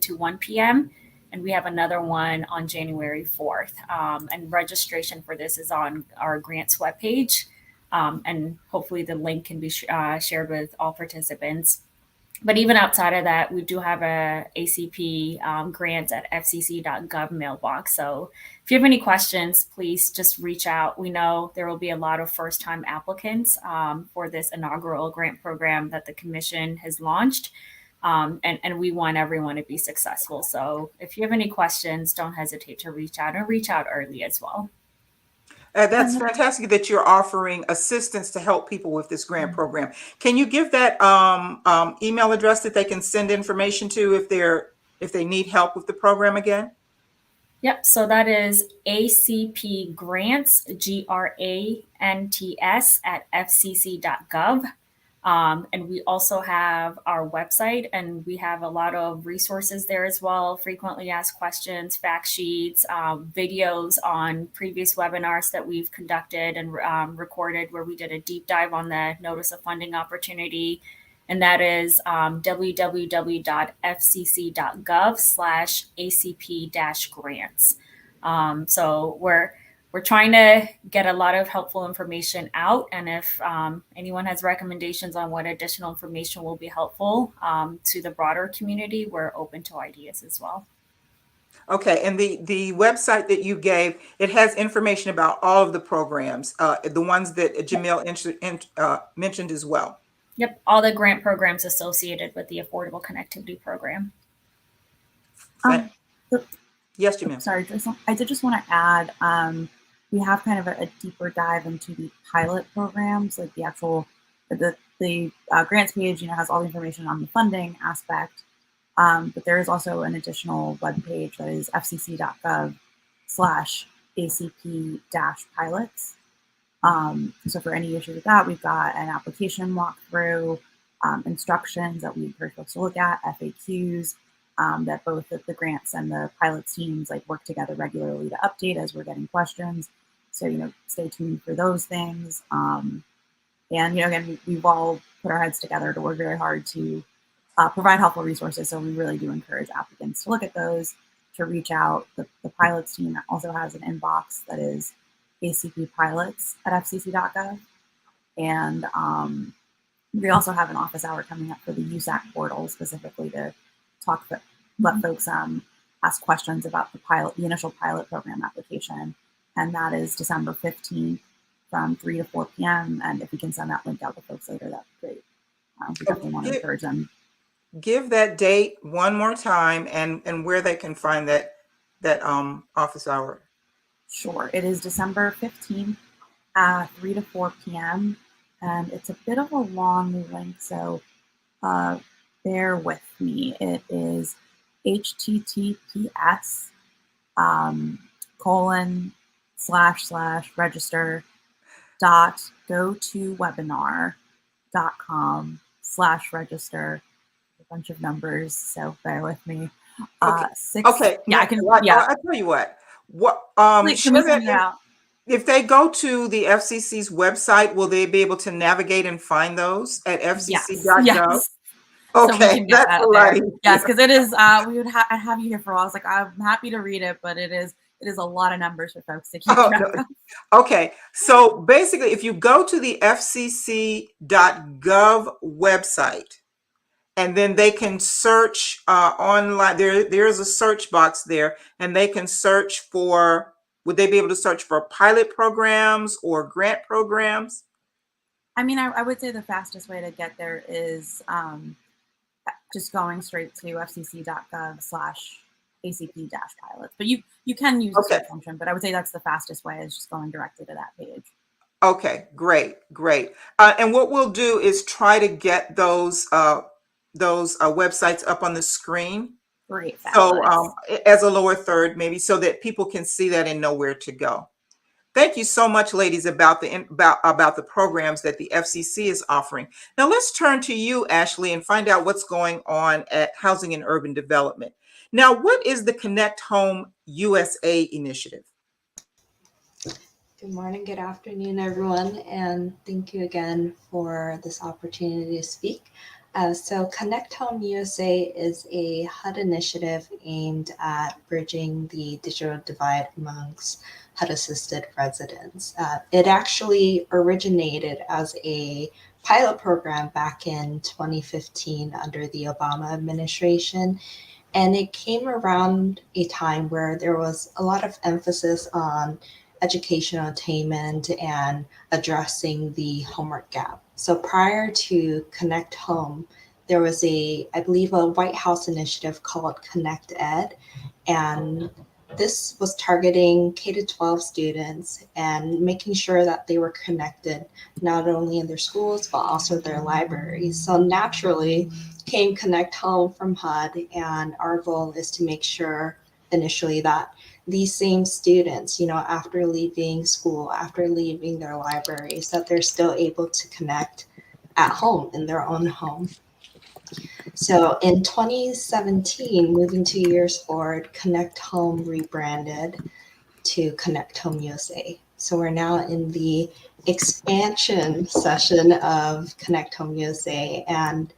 to 1 p.m. And we have another one on January 4th. And registration for this is on our grants webpage. And hopefully the link can be shared with all participants. But even outside of that, we do have a ACP grants at FCC.gov mailbox. So if you have any questions, please just reach out. We know there will be a lot of first-time applicants for this inaugural grant program that the Commission has launched. And we want everyone to be successful. So if you have any questions, don't hesitate to reach out and reach out early as well. That's fantastic that you're offering assistance to help people with this grant program. Can you give that email address that they can send information to if they need help with the program again? Yep. So that is ACP Grants, GRANTS at FCC.gov. And we also have our website, and we have a lot of resources there as well. Frequently asked questions, fact sheets, videos on previous webinars that we've conducted and recorded where we did a deep dive on the notice of funding opportunity. And that is www.fcc.gov/ACP-grants. So we're trying to get a lot of helpful information out. And if anyone has recommendations on what additional information will be helpful to the broader community, we're open to ideas as well. Okay, and the website that you gave, it has information about all of the programs, the ones that Jamil mentioned as well. Yep, all the grant programs associated with the Affordable Connectivity Program. Yes, Jamil. Sorry, I did just want to add, we have kind of a deeper dive into the pilot programs, like the actual, the grants page, has all the information on the funding aspect. But there is also an additional web page that is fcc.gov/ACP-pilots. So for any issue with that, we've got an application walkthrough, instructions that we encourage folks to look at, FAQs, that both the grants and the pilots teams work together regularly to update as we're getting questions. So, stay tuned for those things. And, again, we've all put our heads together to work very hard to provide helpful resources. So we really do encourage applicants to look at those, to reach out. The pilots team also has an inbox that is acppilots@fcc.gov. And we also have an office hour coming up for the USAC portal specifically to let folks ask questions about the initial pilot program application. And that is December 15th from 3 to 4 p.m. And if we can send that link out to folks later, that'd be great. We definitely want to encourage them. Give that date one more time and where they can find that office hour. Sure. It is December 15th, 3 to 4 p.m. And it's a bit of a long link, so bear with me. It is https:// colon//register.gotowebinar.com/register. A bunch of numbers, so bear with me. Okay. Six. Okay. Yeah, I can. Yeah. I tell you what. Please, Share can we that send it out? if they go to the FCC's website, will they be able to navigate and find those at fcc.gov? Yes. Okay, So we can get that's that a lot there. Yes, easier. because it is. We would I'd have you here for a while. I was like, I'm happy to read it, but it is a lot of numbers for folks to keep Oh, track no. of. Okay, so basically, if you go to the fcc.gov website, and then they can search online. There is a search box there, and they can search for. Would they be able to search for pilot programs or grant programs? I mean, I would say the fastest way to get there is just going straight to fcc.gov/acp-pilots. But you can use the search function, but I would say that's the fastest way, is just going directly to that page. Okay, great. And what we'll do is try to get those websites up on the screen. Great. So as a lower third, maybe, so that people can see that and know where to go. Thank you so much, ladies, about the programs that the FCC is offering. Now let's turn to you, Ashley, and find out what's going on at Housing and Urban Development. Now, what is the ConnectHome USA Initiative? Good morning, good afternoon, everyone, and thank you again for this opportunity to speak. So ConnectHome USA is a HUD initiative aimed at bridging the digital divide amongst HUD-assisted residents. It actually originated as a pilot program back in 2015 under the Obama administration, and it came around a time where there was a lot of emphasis on educational attainment and addressing the homework gap. So prior to Connect Home, there was I believe a White House initiative called Connect Ed, and this was targeting K-12 students and making sure that they were connected not only in their schools but also their libraries. So naturally came Connect Home from HUD, and our goal is to make sure initially that these same students, after leaving school, after leaving their libraries, that they're still able to connect at home, in their own home. So in 2017, moving 2 years forward, Connect Home rebranded to Connect Home USA. So we're now in the expansion session of Connect Home USA, and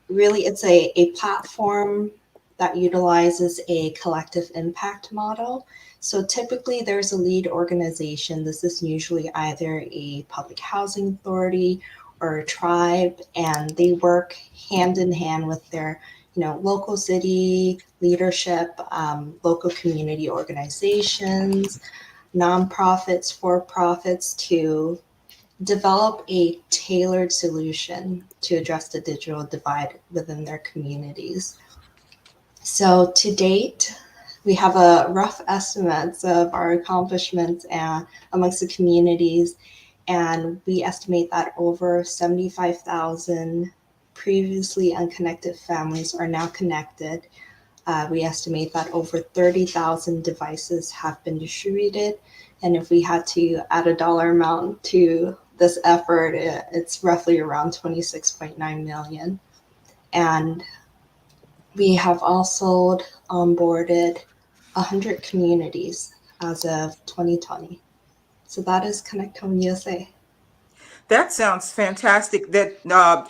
really it's a platform that utilizes a collective impact model. So typically there's a lead organization. This is usually either a public housing authority or a tribe, and they work hand in hand with their local city leadership, local community organizations, nonprofits, for-profits, to develop a tailored solution to address the digital divide within their communities. So to date, we have a rough estimates of our accomplishments amongst the communities, and we estimate that over 75,000 previously unconnected families are now connected. We estimate that over 30,000 devices have been distributed, and if we had to add a dollar amount to this effort, it's roughly around 26.9 million. And we have also onboarded 100 communities as of 2020. So that is Connect Home USA. That sounds fantastic. That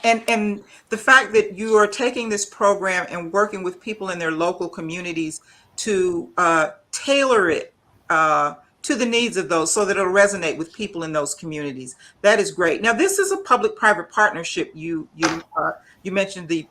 and the fact that you are taking this program and working with people in their local communities to tailor it to the needs of those, so that it'll resonate with people in those communities. That is great. Now, this is a public-private partnership. You mentioned the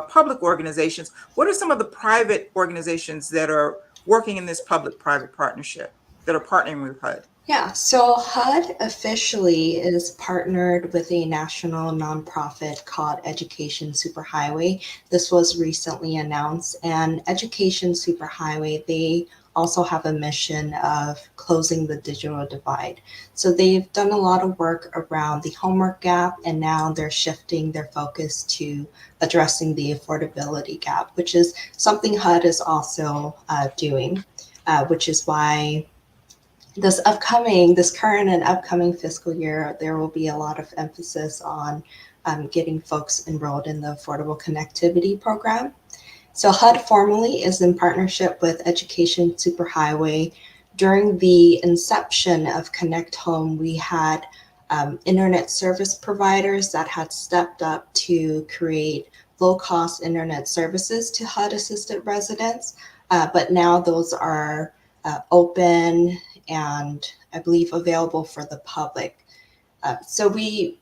public organizations. What are some of the private organizations that are working in this public-private partnership that are partnering with HUD? Yeah, so HUD officially is partnered with a national nonprofit called Education Superhighway. This was recently announced, and Education Superhighway, they also have a mission of closing the digital divide. So they've done a lot of work around the homework gap, and now they're shifting their focus to addressing the affordability gap, which is something HUD is also doing, which is why this current and upcoming fiscal year, there will be a lot of emphasis on getting folks enrolled in the Affordable Connectivity Program. So HUD formally is in partnership with Education Superhighway. During the inception of ConnectHome, we had internet service providers that had stepped up to create low-cost internet services to HUD-assisted residents, but now those are open and I believe available for the public. So we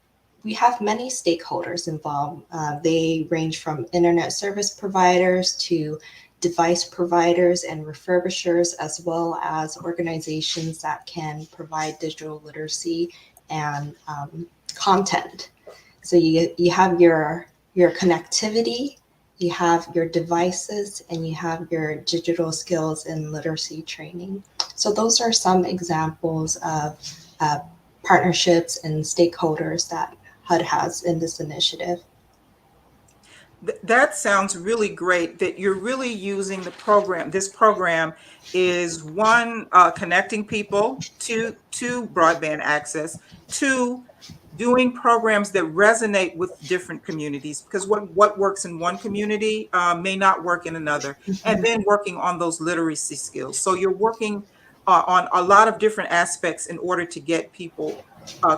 have many stakeholders involved. They range from internet service providers to device providers and refurbishers, as well as organizations that can provide digital literacy and content. So you have your connectivity, you have your devices, and you have your digital skills and literacy training. So those are some examples of partnerships and stakeholders that HUD has in this initiative. That sounds really great, that you're really using the program. This program is one, connecting people to broadband access, two, doing programs that resonate with different communities, because what works in one community may not work in another, and then working on those literacy skills. So you're working on a lot of different aspects in order to get people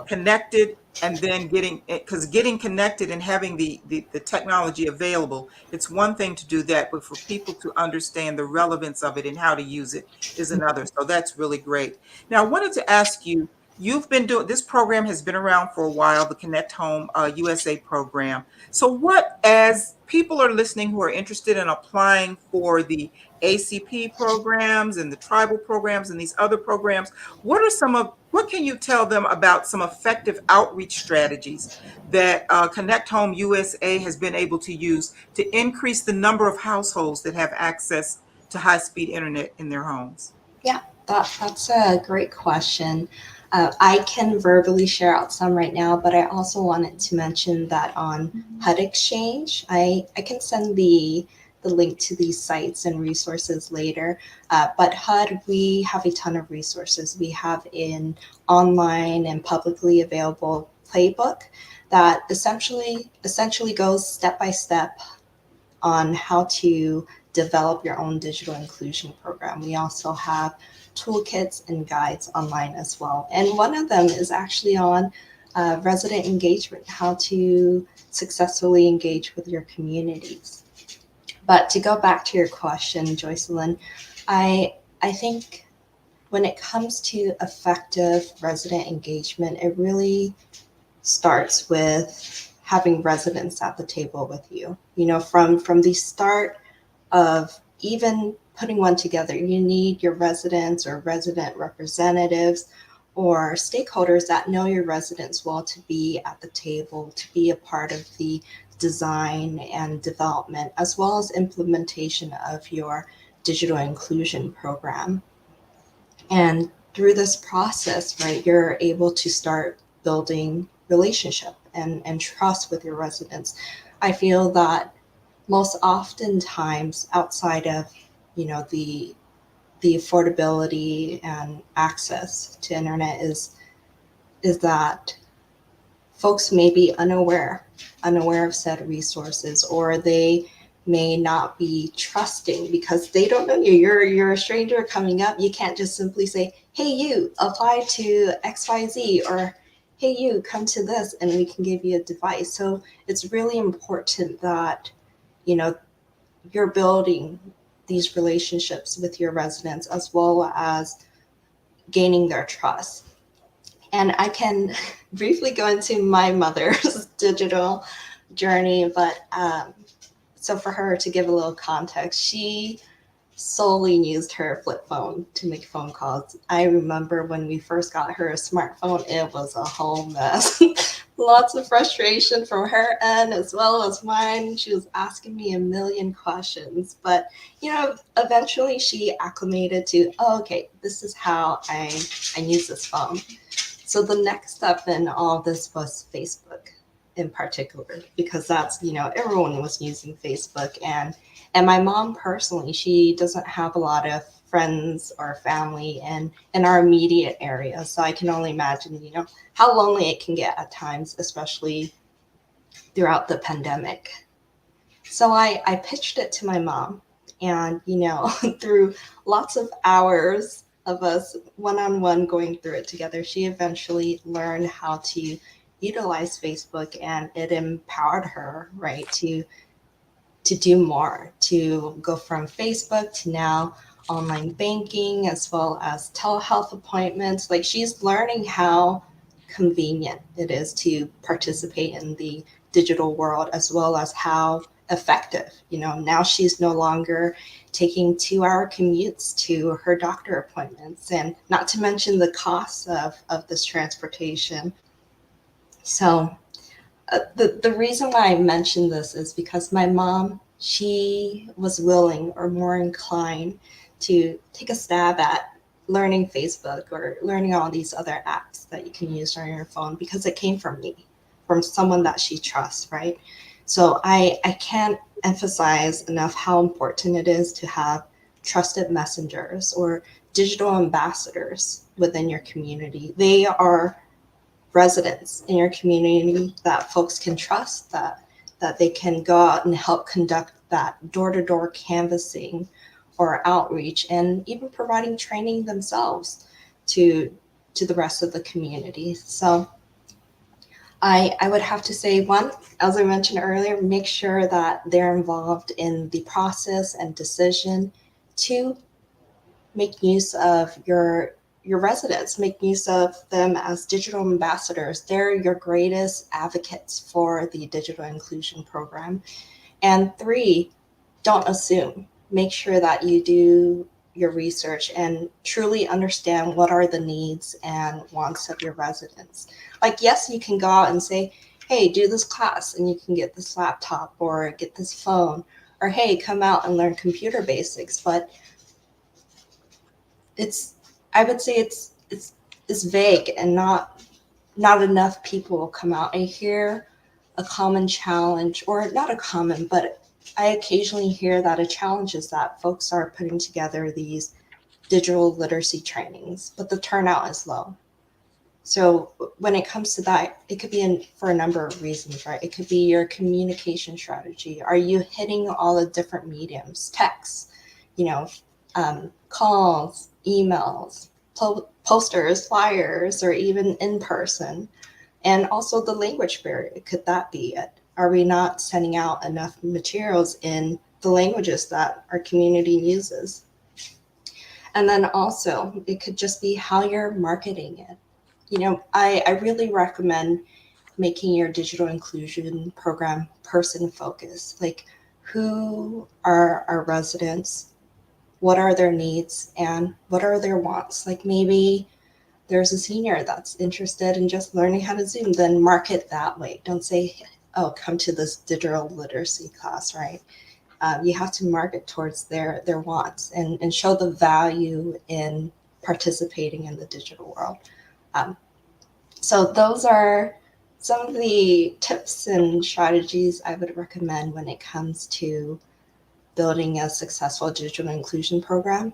connected, and then getting connected and having the technology available, it's one thing to do that, but for people to understand the relevance of it and how to use it is another. So that's really great. Now, I wanted to ask you, you've been doing, this program has been around for a while, the ConnectHome USA program. So what, as people are listening who are interested in applying for the ACP programs and the tribal programs and these other programs, what can you tell them about some effective outreach strategies that ConnectHome USA has been able to use to increase the number of households that have access to high-speed internet in their homes? Yeah, that's a great question. I can verbally share out some right now, but I also wanted to mention that on HUD Exchange, I can send the link to these sites and resources later. But HUD, we have a ton of resources. We have an online and publicly available playbook that essentially goes step by step on how to develop your own digital inclusion program. We also have toolkits and guides online as well. And one of them is actually on resident engagement, how to successfully engage with your communities. But to go back to your question, Joycelyn, I think when it comes to effective resident engagement, it really starts with having residents at the table with you. You know, from the start of even putting one together, you need your residents or resident representatives or stakeholders that know your residents well to be at the table, to be a part of the design and development, as well as implementation of your digital inclusion program. And through this process, right, you're able to start building relationship and trust with your residents. I feel that most oftentimes outside of, you know, the affordability and access to internet is that folks may be unaware of said resources, or they may not be trusting because they don't know you. You're a stranger coming up. You can't just simply say, hey, you apply to XYZ, or hey, you come to this and we can give you a device. So it's really important that, you know, you're building these relationships with your residents as well as gaining their trust. And I can briefly go into my mother's digital journey, but so for her, to give a little context, she solely used her flip phone to make phone calls. I remember when we first got her a smartphone, it was a whole mess. Lots of frustration from her end as well as mine. She was asking me a million questions, but eventually she acclimated to, oh, okay, this is how I use this phone. So the next step in all of this was Facebook in particular, because that's, everyone was using Facebook. And my mom personally, she doesn't have a lot of friends or family in our immediate area. So I can only imagine, how lonely it can get at times, especially throughout the pandemic. So I pitched it to my mom, and, through lots of hours of us one-on-one going through it together, she eventually learned how to utilize Facebook, and it empowered her, right, to do more, to go from Facebook to now online banking, as well as telehealth appointments. Like, she's learning how convenient it is to participate in the digital world, as well as how effective. Now she's no longer taking 2-hour commutes to her doctor appointments, and not to mention the costs of this transportation. So the reason why I mentioned this is because my mom, she was willing or more inclined to take a stab at learning Facebook or learning all these other apps that you can use on your phone, because it came from me, from someone that she trusts, right? So I can't emphasize enough how important it is to have trusted messengers or digital ambassadors within your community. They are residents in your community that folks can trust, that they can go out and help conduct that door-to-door canvassing or outreach, and even providing training themselves to the rest of the community. So I would have to say, one, as I mentioned earlier, make sure that they're involved in the process and decision. Two, make use of your residents, make use of them as digital ambassadors. They're your greatest advocates for the digital inclusion program. And three, don't assume. Make sure that you do your research and truly understand what are the needs and wants of your residents. Like, yes, you can go out and say, hey, do this class and you can get this laptop or get this phone, or hey, come out and learn computer basics. But I would say it's vague, and not enough people will come out. I hear a common challenge, or not a common, but I occasionally hear that a challenge is that folks are putting together these digital literacy trainings, but the turnout is low. So when it comes to that, it could be for a number of reasons, right? It could be your communication strategy. Are you hitting all the different mediums, texts, calls, emails, posters, flyers, or even in person? And also the language barrier, could that be it? Are we not sending out enough materials in the languages that our community uses? And then also, it could just be how you're marketing it. I really recommend making your digital inclusion program person focused. Like, who are our residents? What are their needs and what are their wants? Like, maybe there's a senior that's interested in just learning how to Zoom, then market that way. Don't say, oh, come to this digital literacy class, right? You have to market towards their wants and show the value in participating in the digital world. So those are some of the tips and strategies I would recommend when it comes to building a successful digital inclusion program.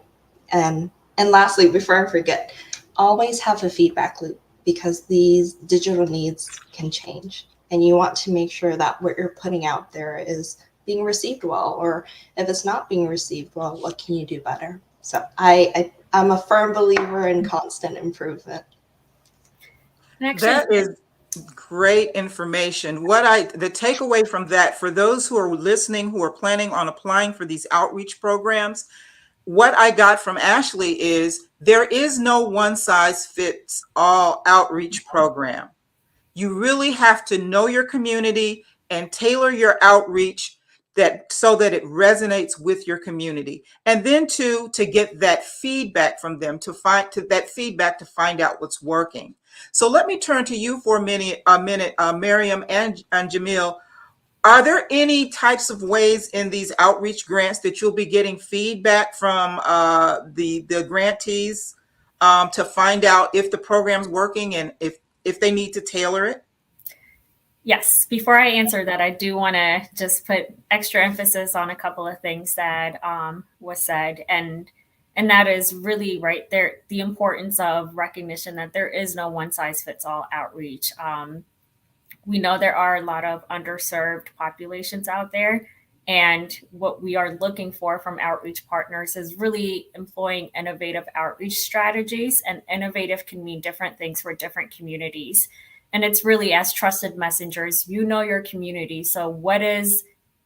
And lastly, before I forget, always have a feedback loop, because these digital needs can change, and you want to make sure that what you're putting out there is being received well, or if it's not being received well, what can you do better? So I'm a firm believer in constant improvement. That is great information. The takeaway from that, for those who are listening, who are planning on applying for these outreach programs, what I got from Ashley is there is no one size fits all outreach program. You really have to know your community and tailor your outreach that so that it resonates with your community, and then to get that feedback from them, to find out what's working. So let me turn to you for a minute, Miriam and Jamil. Are there any types of ways in these outreach grants that you'll be getting feedback from the grantees to find out if the program's working and if they need to tailor it? Yes, before I answer that, I do want to just put extra emphasis on a couple of things that was said, and that is really right there, the importance of recognition that there is no one size fits all outreach. We know there are a lot of underserved populations out there, and what we are looking for from outreach partners is really employing innovative outreach strategies, and innovative can mean different things for different communities. And it's really, as trusted messengers, you know your community. So what is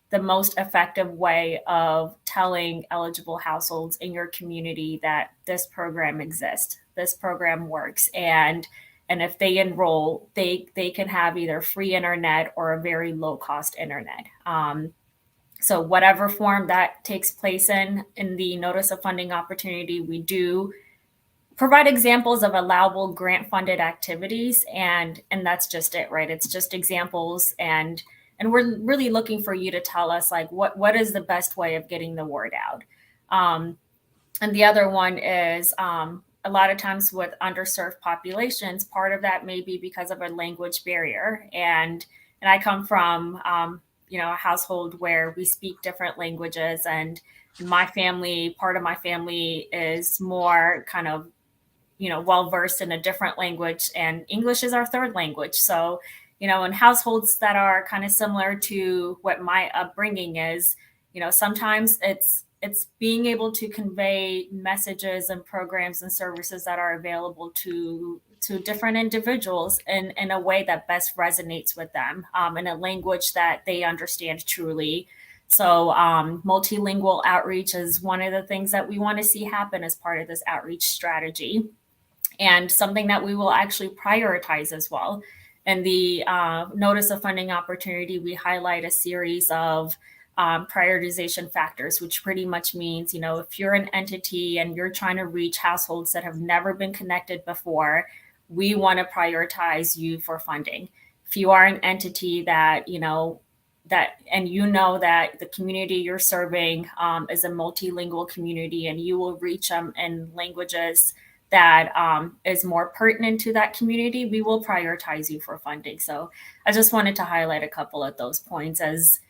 the most effective way of telling eligible households in your community that this program exists, this program works, and if they enroll, they can have either free internet or a very low cost internet. So whatever form that takes place in the notice of funding opportunity, we do provide examples of allowable grant funded activities, and that's just it, right? It's just examples, and we're really looking for you to tell us like what is the best way of getting the word out. And the other one is a lot of times with underserved populations, part of that may be because of a language barrier, and I come from a household where we speak different languages, and part of my family is more kind of well versed in a different language, and English is our third language. So, in households that are kind of similar to what my upbringing is, sometimes it's being able to convey messages and programs and services that are available to different individuals in a way that best resonates with them, in a language that they understand truly. So multilingual outreach is one of the things that we want to see happen as part of this outreach strategy, and something that we will actually prioritize as well. In the notice of funding opportunity, we highlight a series of prioritization factors, which pretty much means, if you're an entity and you're trying to reach households that have never been connected before, we want to prioritize you for funding. If you are an entity that, that the community you're serving is a multilingual community, and you will reach them in languages that is more pertinent to that community, we will prioritize you for funding. So I just wanted to highlight a couple of those points, as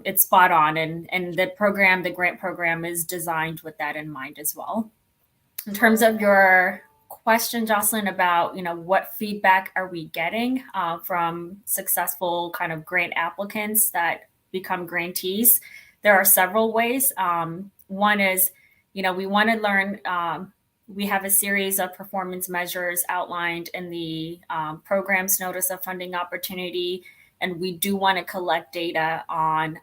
it's spot on, and the grant program is designed with that in mind as well. In terms of your question, Jocelyn, about what feedback are we getting from successful kind of grant applicants that become grantees, there are several ways. One is, we want to learn. We have a series of performance measures outlined in the program's notice of funding opportunity, and we do want to collect data on,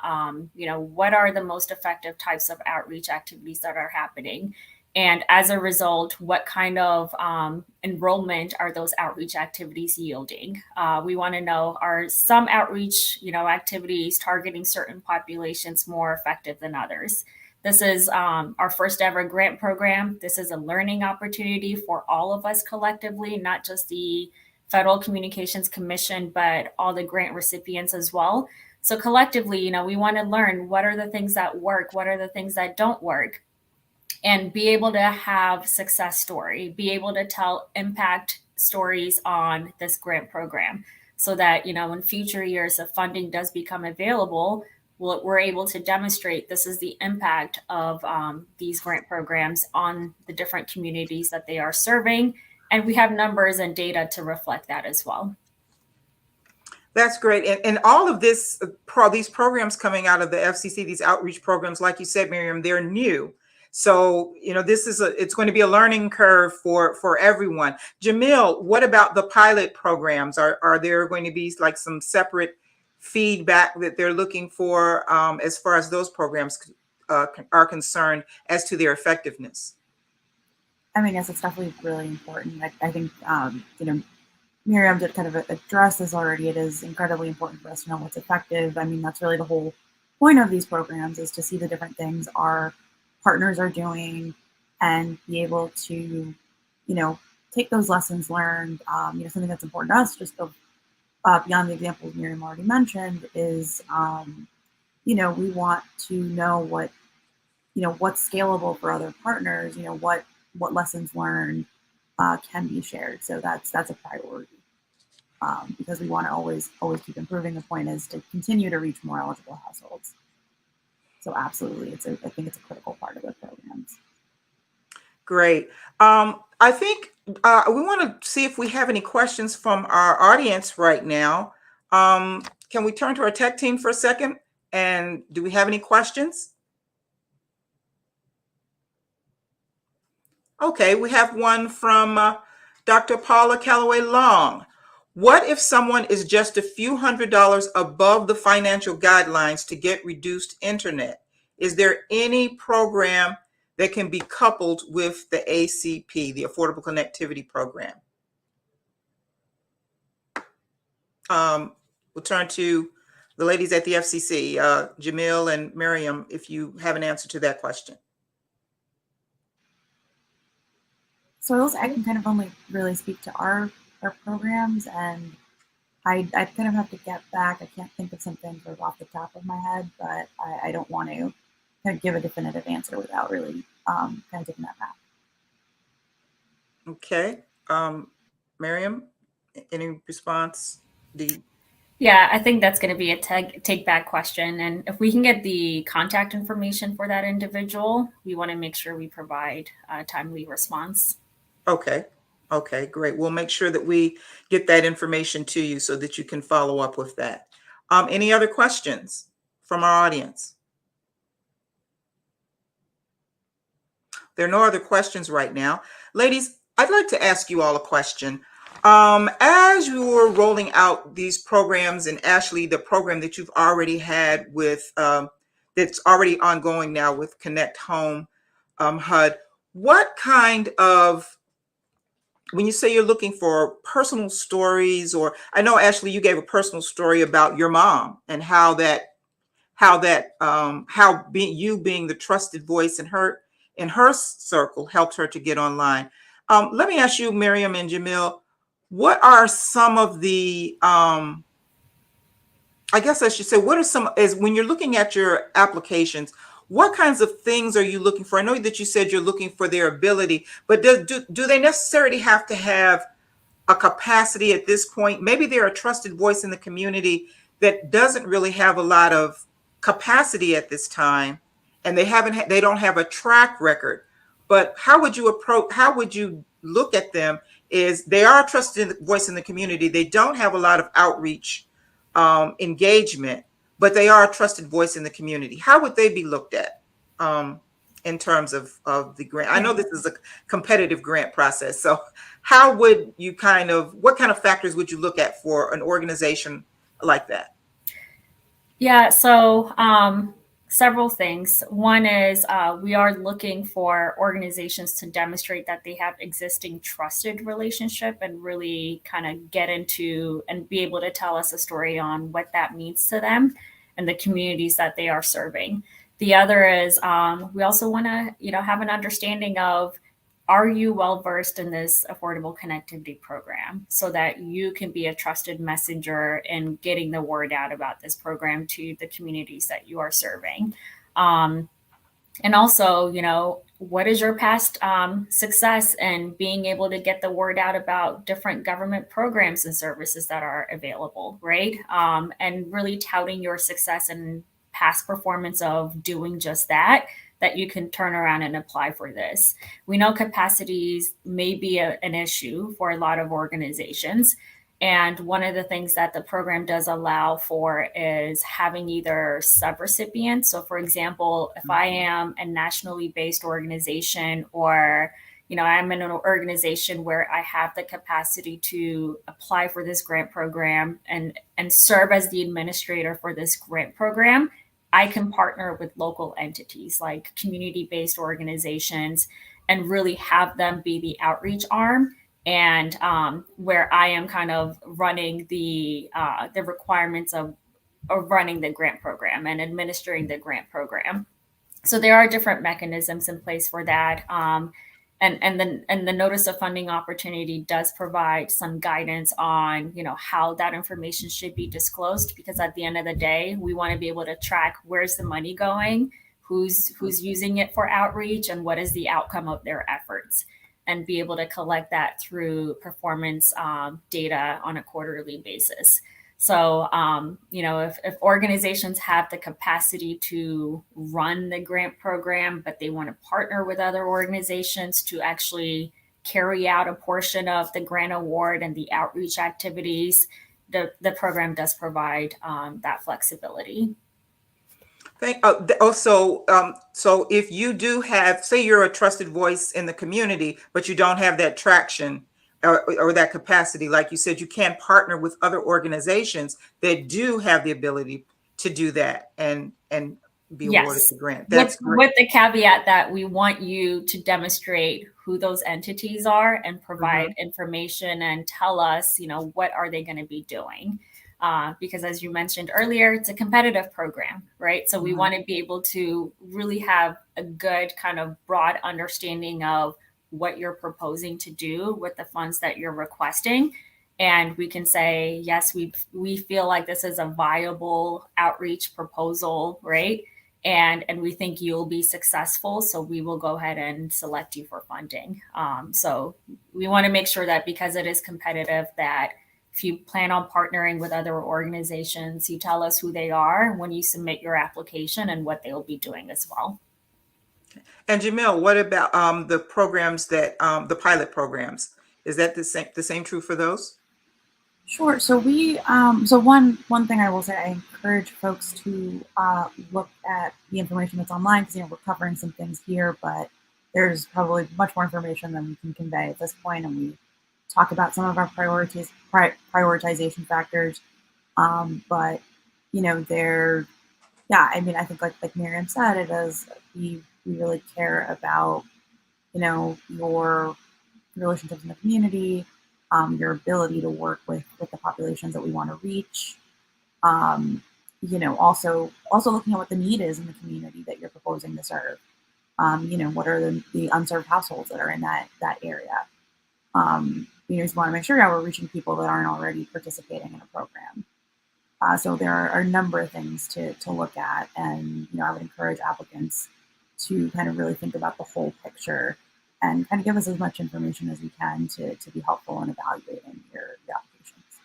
what are the most effective types of outreach activities that are happening. And as a result, what kind of enrollment are those outreach activities yielding? We want to know, are some outreach, activities targeting certain populations more effective than others? This is our first ever grant program. This is a learning opportunity for all of us collectively, not just the Federal Communications Commission, but all the grant recipients as well. So collectively, we want to learn what are the things that work, what are the things that don't work, and be able to have success story, be able to tell impact stories on this grant program, so that, in future years, if funding does become available, we're able to demonstrate this is the impact of these grant programs on the different communities that they are serving. And we have numbers and data to reflect that as well. That's great. And all of this, these programs coming out of the FCC, these outreach programs, like you said, Miriam, they're new. So, it's going to be a learning curve for everyone. Jamil, what about the pilot programs? Are there going to be like some separate feedback that they're looking for as far as those programs are concerned as to their effectiveness? I mean, yes, it's definitely really important. I think, Miriam did kind of address this already. It is incredibly important for us to know what's effective. I mean, that's really the whole point of these programs is to see the different things our partners are doing and be able to, take those lessons learned. Something that's important to us, just beyond the examples Miriam already mentioned, is, we want to know what's scalable for other partners, what lessons learned can be shared. So that's a priority. Because we want to always keep improving. The point is to continue to reach more eligible households. So absolutely, I think it's a critical part of the programs. Great. I think we want to see if we have any questions from our audience right now. Can we turn to our tech team for a second? And do we have any questions? Okay, we have one from Dr. Paula Calloway Long. What if someone is just a few $100s above the financial guidelines to get reduced internet? Is there any program that can be coupled with the ACP, the Affordable Connectivity Program? We'll turn to the ladies at the FCC, Jamil and Miriam, if you have an answer to that question. So I can kind of only really speak to our programs, and I kind of have to get back. I can't think of something sort of off the top of my head, but I don't want to kind of give a definitive answer without really kind of taking that back. Okay. Miriam, any response? Yeah, I think that's going to be a take back question. And if we can get the contact information for that individual, we want to make sure we provide a timely response. Okay. Okay, great. We'll make sure that we get that information to you so that you can follow up with that. Any other questions from our audience? There are no other questions right now. Ladies, I'd like to ask you all a question. As you were rolling out these programs, and Ashley, the program that you've already had with, that's already ongoing now with ConnectHome HUD, what kind of, when you say you're looking for personal stories, or I know, Ashley, you gave a personal story about your mom and how you being the trusted voice in her circle helped her to get online. Let me ask you, Miriam and Jamil, what are some of the, I guess I should say, what are some, as when you're looking at your applications, what kinds of things are you looking for? I know that you said you're looking for their ability, but do they necessarily have to have a capacity at this point? Maybe they're a trusted voice in the community that doesn't really have a lot of capacity at this time, and they don't have a track record. But how would you look at them? Is they are a trusted voice in the community. They don't have a lot of outreach engagement, but they are a trusted voice in the community. How would they be looked at in terms of the grant? I know this is a competitive grant process, so how would you what kind of factors would you look at for an organization like that? Yeah, so several things. One is we are looking for organizations to demonstrate that they have existing trusted relationship and really kind of get into and be able to tell us a story on what that means to them and the communities that they are serving. The other is we also want to, have an understanding of, are you well versed in this affordable connectivity program so that you can be a trusted messenger in getting the word out about this program to the communities that you are serving? And also, what is your past success in being able to get the word out about different government programs and services that are available, right? And really touting your success and past performance of doing just that you can turn around and apply for this. We know capacities may be an issue for a lot of organizations. And one of the things that the program does allow for is having either subrecipients. So for example, if I am a nationally based organization, or I'm in an organization where I have the capacity to apply for this grant program and serve as the administrator for this grant program, I can partner with local entities like community-based organizations and really have them be the outreach arm, and where I am kind of running the requirements of running the grant program and administering the grant program. So there are different mechanisms in place for that. And the notice of funding opportunity does provide some guidance on, how that information should be disclosed, because at the end of the day, we want to be able to track where's the money going, who's using it for outreach, and what is the outcome of their efforts, and be able to collect that through performance data on a quarterly basis. So, if organizations have the capacity to run the grant program, but they want to partner with other organizations to actually carry out a portion of the grant award and the outreach activities, the program does provide that flexibility. So if you do have, say you're a trusted voice in the community, but you don't have that traction or that capacity, like you said, you can partner with other organizations that do have the ability to do that and be awarded the grant. That's great. With the caveat that we want you to demonstrate who those entities are and provide information and tell us, what are they going to be doing? Because as you mentioned earlier, it's a competitive program, right? So we want to be able to really have a good kind of broad understanding of what you're proposing to do with the funds that you're requesting. And we can say, yes, we feel like this is a viable outreach proposal, right? And we think you'll be successful, so we will go ahead and select you for funding. So we want to make sure that because it is competitive, that if you plan on partnering with other organizations, you tell us who they are when you submit your application and what they'll be doing as well. And Jamil, what about the programs that the pilot programs? Is that the same true for those? Sure. So we so one thing I will say, I encourage folks to look at the information that's online, because we're covering some things here, but there's probably much more information than we can convey at this point, and we talk about some of our prioritization factors. But I think like Miriam said, it is we really care about your relationships in the community, your ability to work with the populations that we want to reach. Also looking at what the need is in the community that you're proposing to serve. What are the unserved households that are in that area? You just want to make sure that we're reaching people that aren't already participating in a program. So there are a number of things to look at, and I would encourage applicants to kind of really think about the whole picture and kind of give us as much information as we can to be helpful in evaluating your applications.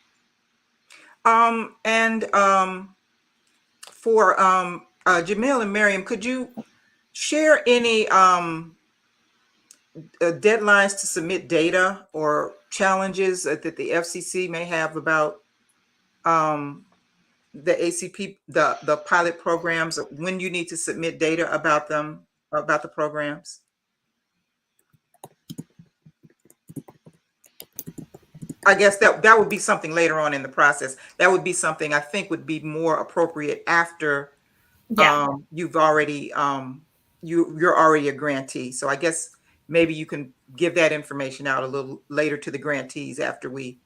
For Jamil and Miriam, could you share any deadlines to submit data or challenges that the FCC may have about the ACP, the pilot programs, when you need to submit data about them, about the programs? I guess that would be something later on in the process. That would be something I think would be more appropriate after you've already you're already a grantee. So I guess maybe you can give that information out a little later to the grantees after we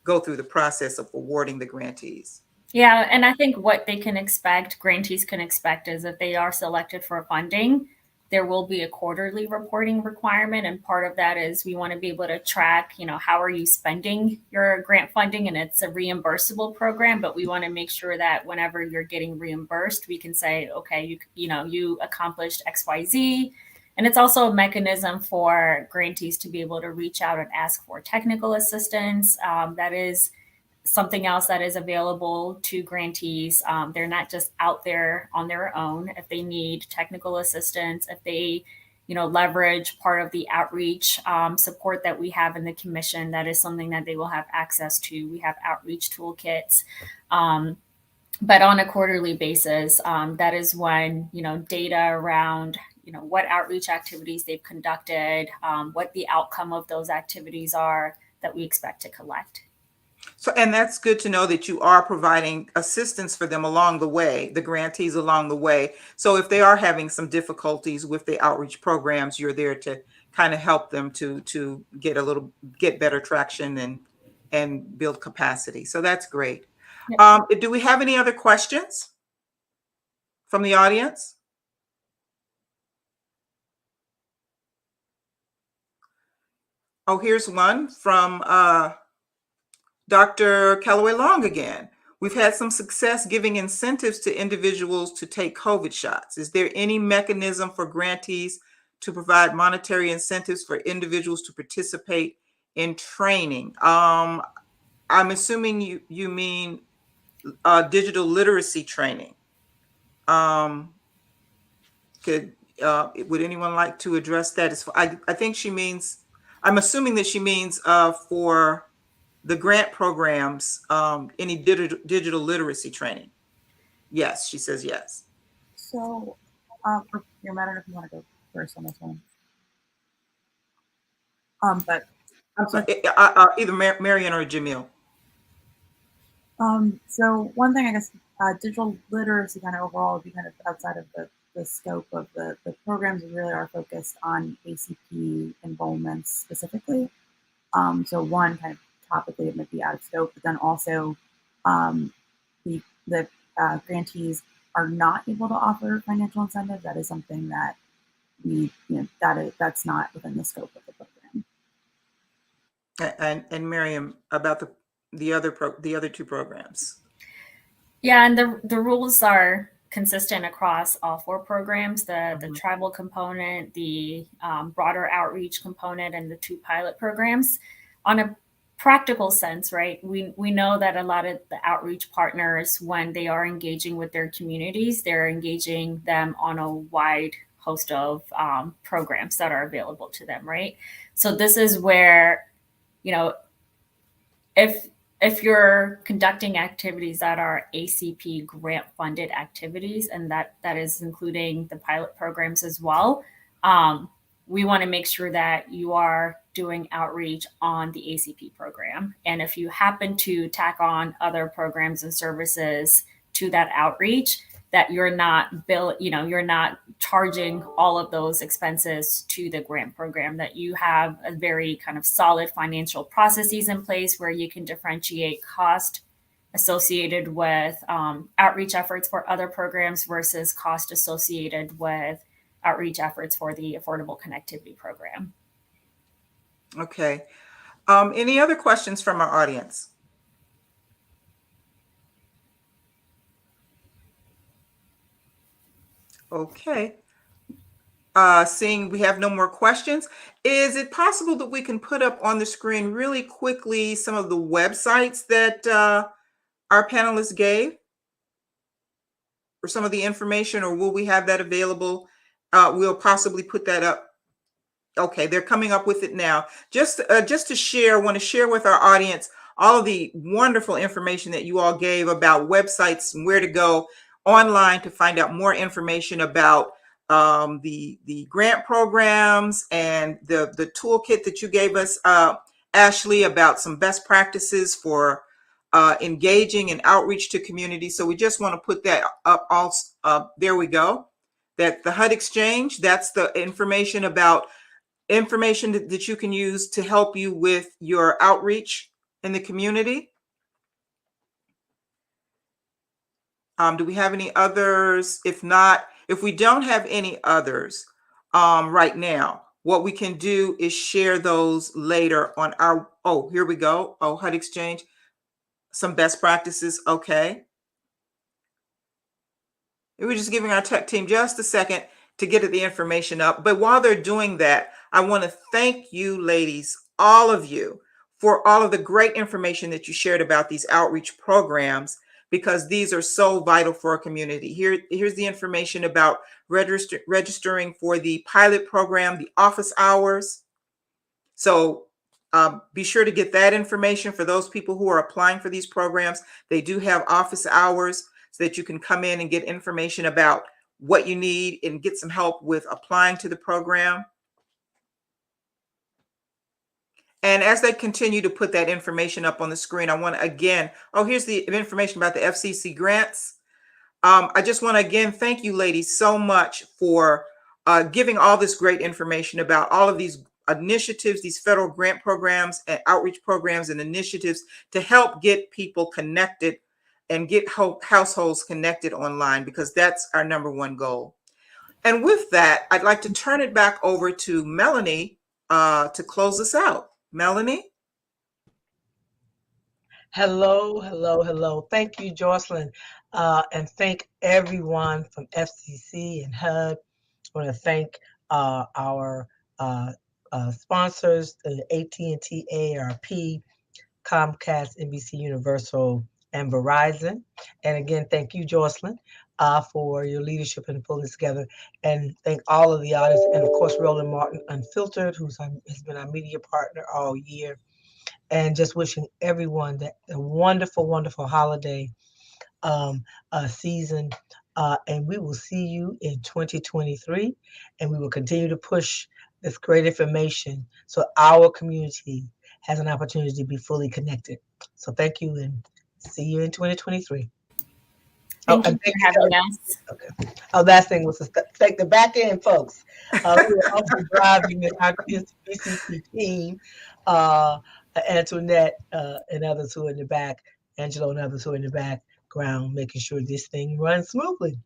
go through the process of awarding the grantees. Yeah, and I think what they can expect, grantees can expect, is if they are selected for funding, there will be a quarterly reporting requirement. And part of that is we want to be able to track, how are you spending your grant funding? And it's a reimbursable program, but we want to make sure that whenever you're getting reimbursed, we can say, okay, you accomplished XYZ. And it's also a mechanism for grantees to be able to reach out and ask for technical assistance. That is something else that is available to grantees. They're not just out there on their own. If they need technical assistance, if they, leverage part of the outreach support that we have in the commission, that is something that they will have access to. We have outreach toolkits. But on a quarterly basis, that is when, data around, what outreach activities they've conducted, what the outcome of those activities are, that we expect to collect. So, and that's good to know that you are providing assistance for them along the way, the grantees along the way. So if they are having some difficulties with the outreach programs, you're there to kind of help them to get better traction and build capacity. So that's great. Do we have any other questions from the audience? Oh, here's one from Dr. Calloway Long again. We've had some success giving incentives to individuals to take COVID shots. Is there any mechanism for grantees to provide monetary incentives for individuals to participate in training? I'm assuming you mean digital literacy training. Would anyone like to address that? I think she means, I'm assuming that she means for the grant programs, any digital literacy training. Yes, she says yes. So, your matter, if you want to go first on this one. But I'm sorry, either Marian or Jamil. So one thing, I guess, digital literacy kind of overall would be kind of outside of the scope of the programs. We really are focused on ACP enrollments specifically. So one, kind of topically, it might be out of scope, but then also the grantees are not able to offer financial incentives. That is something that that's not within the scope of the program. And Miriam, about the other two programs. Yeah, and the rules are consistent across all four programs, the tribal component, the broader outreach component, and the two pilot programs. On a practical sense, right, we know that a lot of the outreach partners, when they are engaging with their communities, they're engaging them on a wide host of programs that are available to them, right? So this is where, if you're conducting activities that are ACP grant funded activities, and that is including the pilot programs as well, we want to make sure that you are doing outreach on the ACP program. And if you happen to tack on other programs and services to that outreach, that you're not you're not charging all of those expenses to the grant program, that you have a very kind of solid financial processes in place where you can differentiate cost associated with outreach efforts for other programs versus cost associated with outreach efforts for the Affordable Connectivity Program. Okay. Any other questions from our audience? Okay. Seeing we have no more questions, is it possible that we can put up on the screen really quickly some of the websites that our panelists gave, or some of the information, or will we have that available? We'll possibly put that up. Okay, they're coming up with it now. Just to share, want to share with our audience all of the wonderful information that you all gave about websites and where to go online to find out more information about the grant programs and the toolkit that you gave us, Ashley, about some best practices for engaging and outreach to communities. So we just want to put that up also. There we go. That the HUD Exchange, that's the information about information that you can use to help you with your outreach in the community. Do we have any others? If not, if we don't have any others right now, what we can do is share those later on our, here we go. HUD Exchange, some best practices. Okay. We're just giving our tech team just a second to get the information up. But while they're doing that, I want to thank you, ladies, all of you, for all of the great information that you shared about these outreach programs, because these are so vital for our community. Here's the information about registering for the pilot program, the office hours. So be sure to get that information for those people who are applying for these programs. They do have office hours so that you can come in and get information about what you need and get some help with applying to the program. And as they continue to put that information up on the screen, I want to again, here's the information about the FCC grants. I just want to again thank you, ladies, so much for giving all this great information about all of these initiatives, these federal grant programs and outreach programs and initiatives to help get people connected and get households connected online, because that's our number one goal. And with that, I'd like to turn it back over to Melanie to close us out. Melanie? Hello, hello, hello. Thank you, Jocelyn. And thank everyone from FCC and HUD. I want to thank our sponsors, the AT&T, ARP, Comcast, NBC Universal, and Verizon. And again, thank you, Jocelyn, for your leadership and pulling this together. And thank all of the audience. And of course, Roland Martin Unfiltered, has been our media partner all year. And just wishing everyone that a wonderful, wonderful holiday season. And we will see you in 2023. And we will continue to push this great information so our community has an opportunity to be fully connected. So thank you, and see you in 2023. Thank you for having us. Okay. Oh, last thing was to thank the back end folks who are also driving our BCP team, Antoinette and others who are in the back, Angelo and others who are in the background, making sure this thing runs smoothly.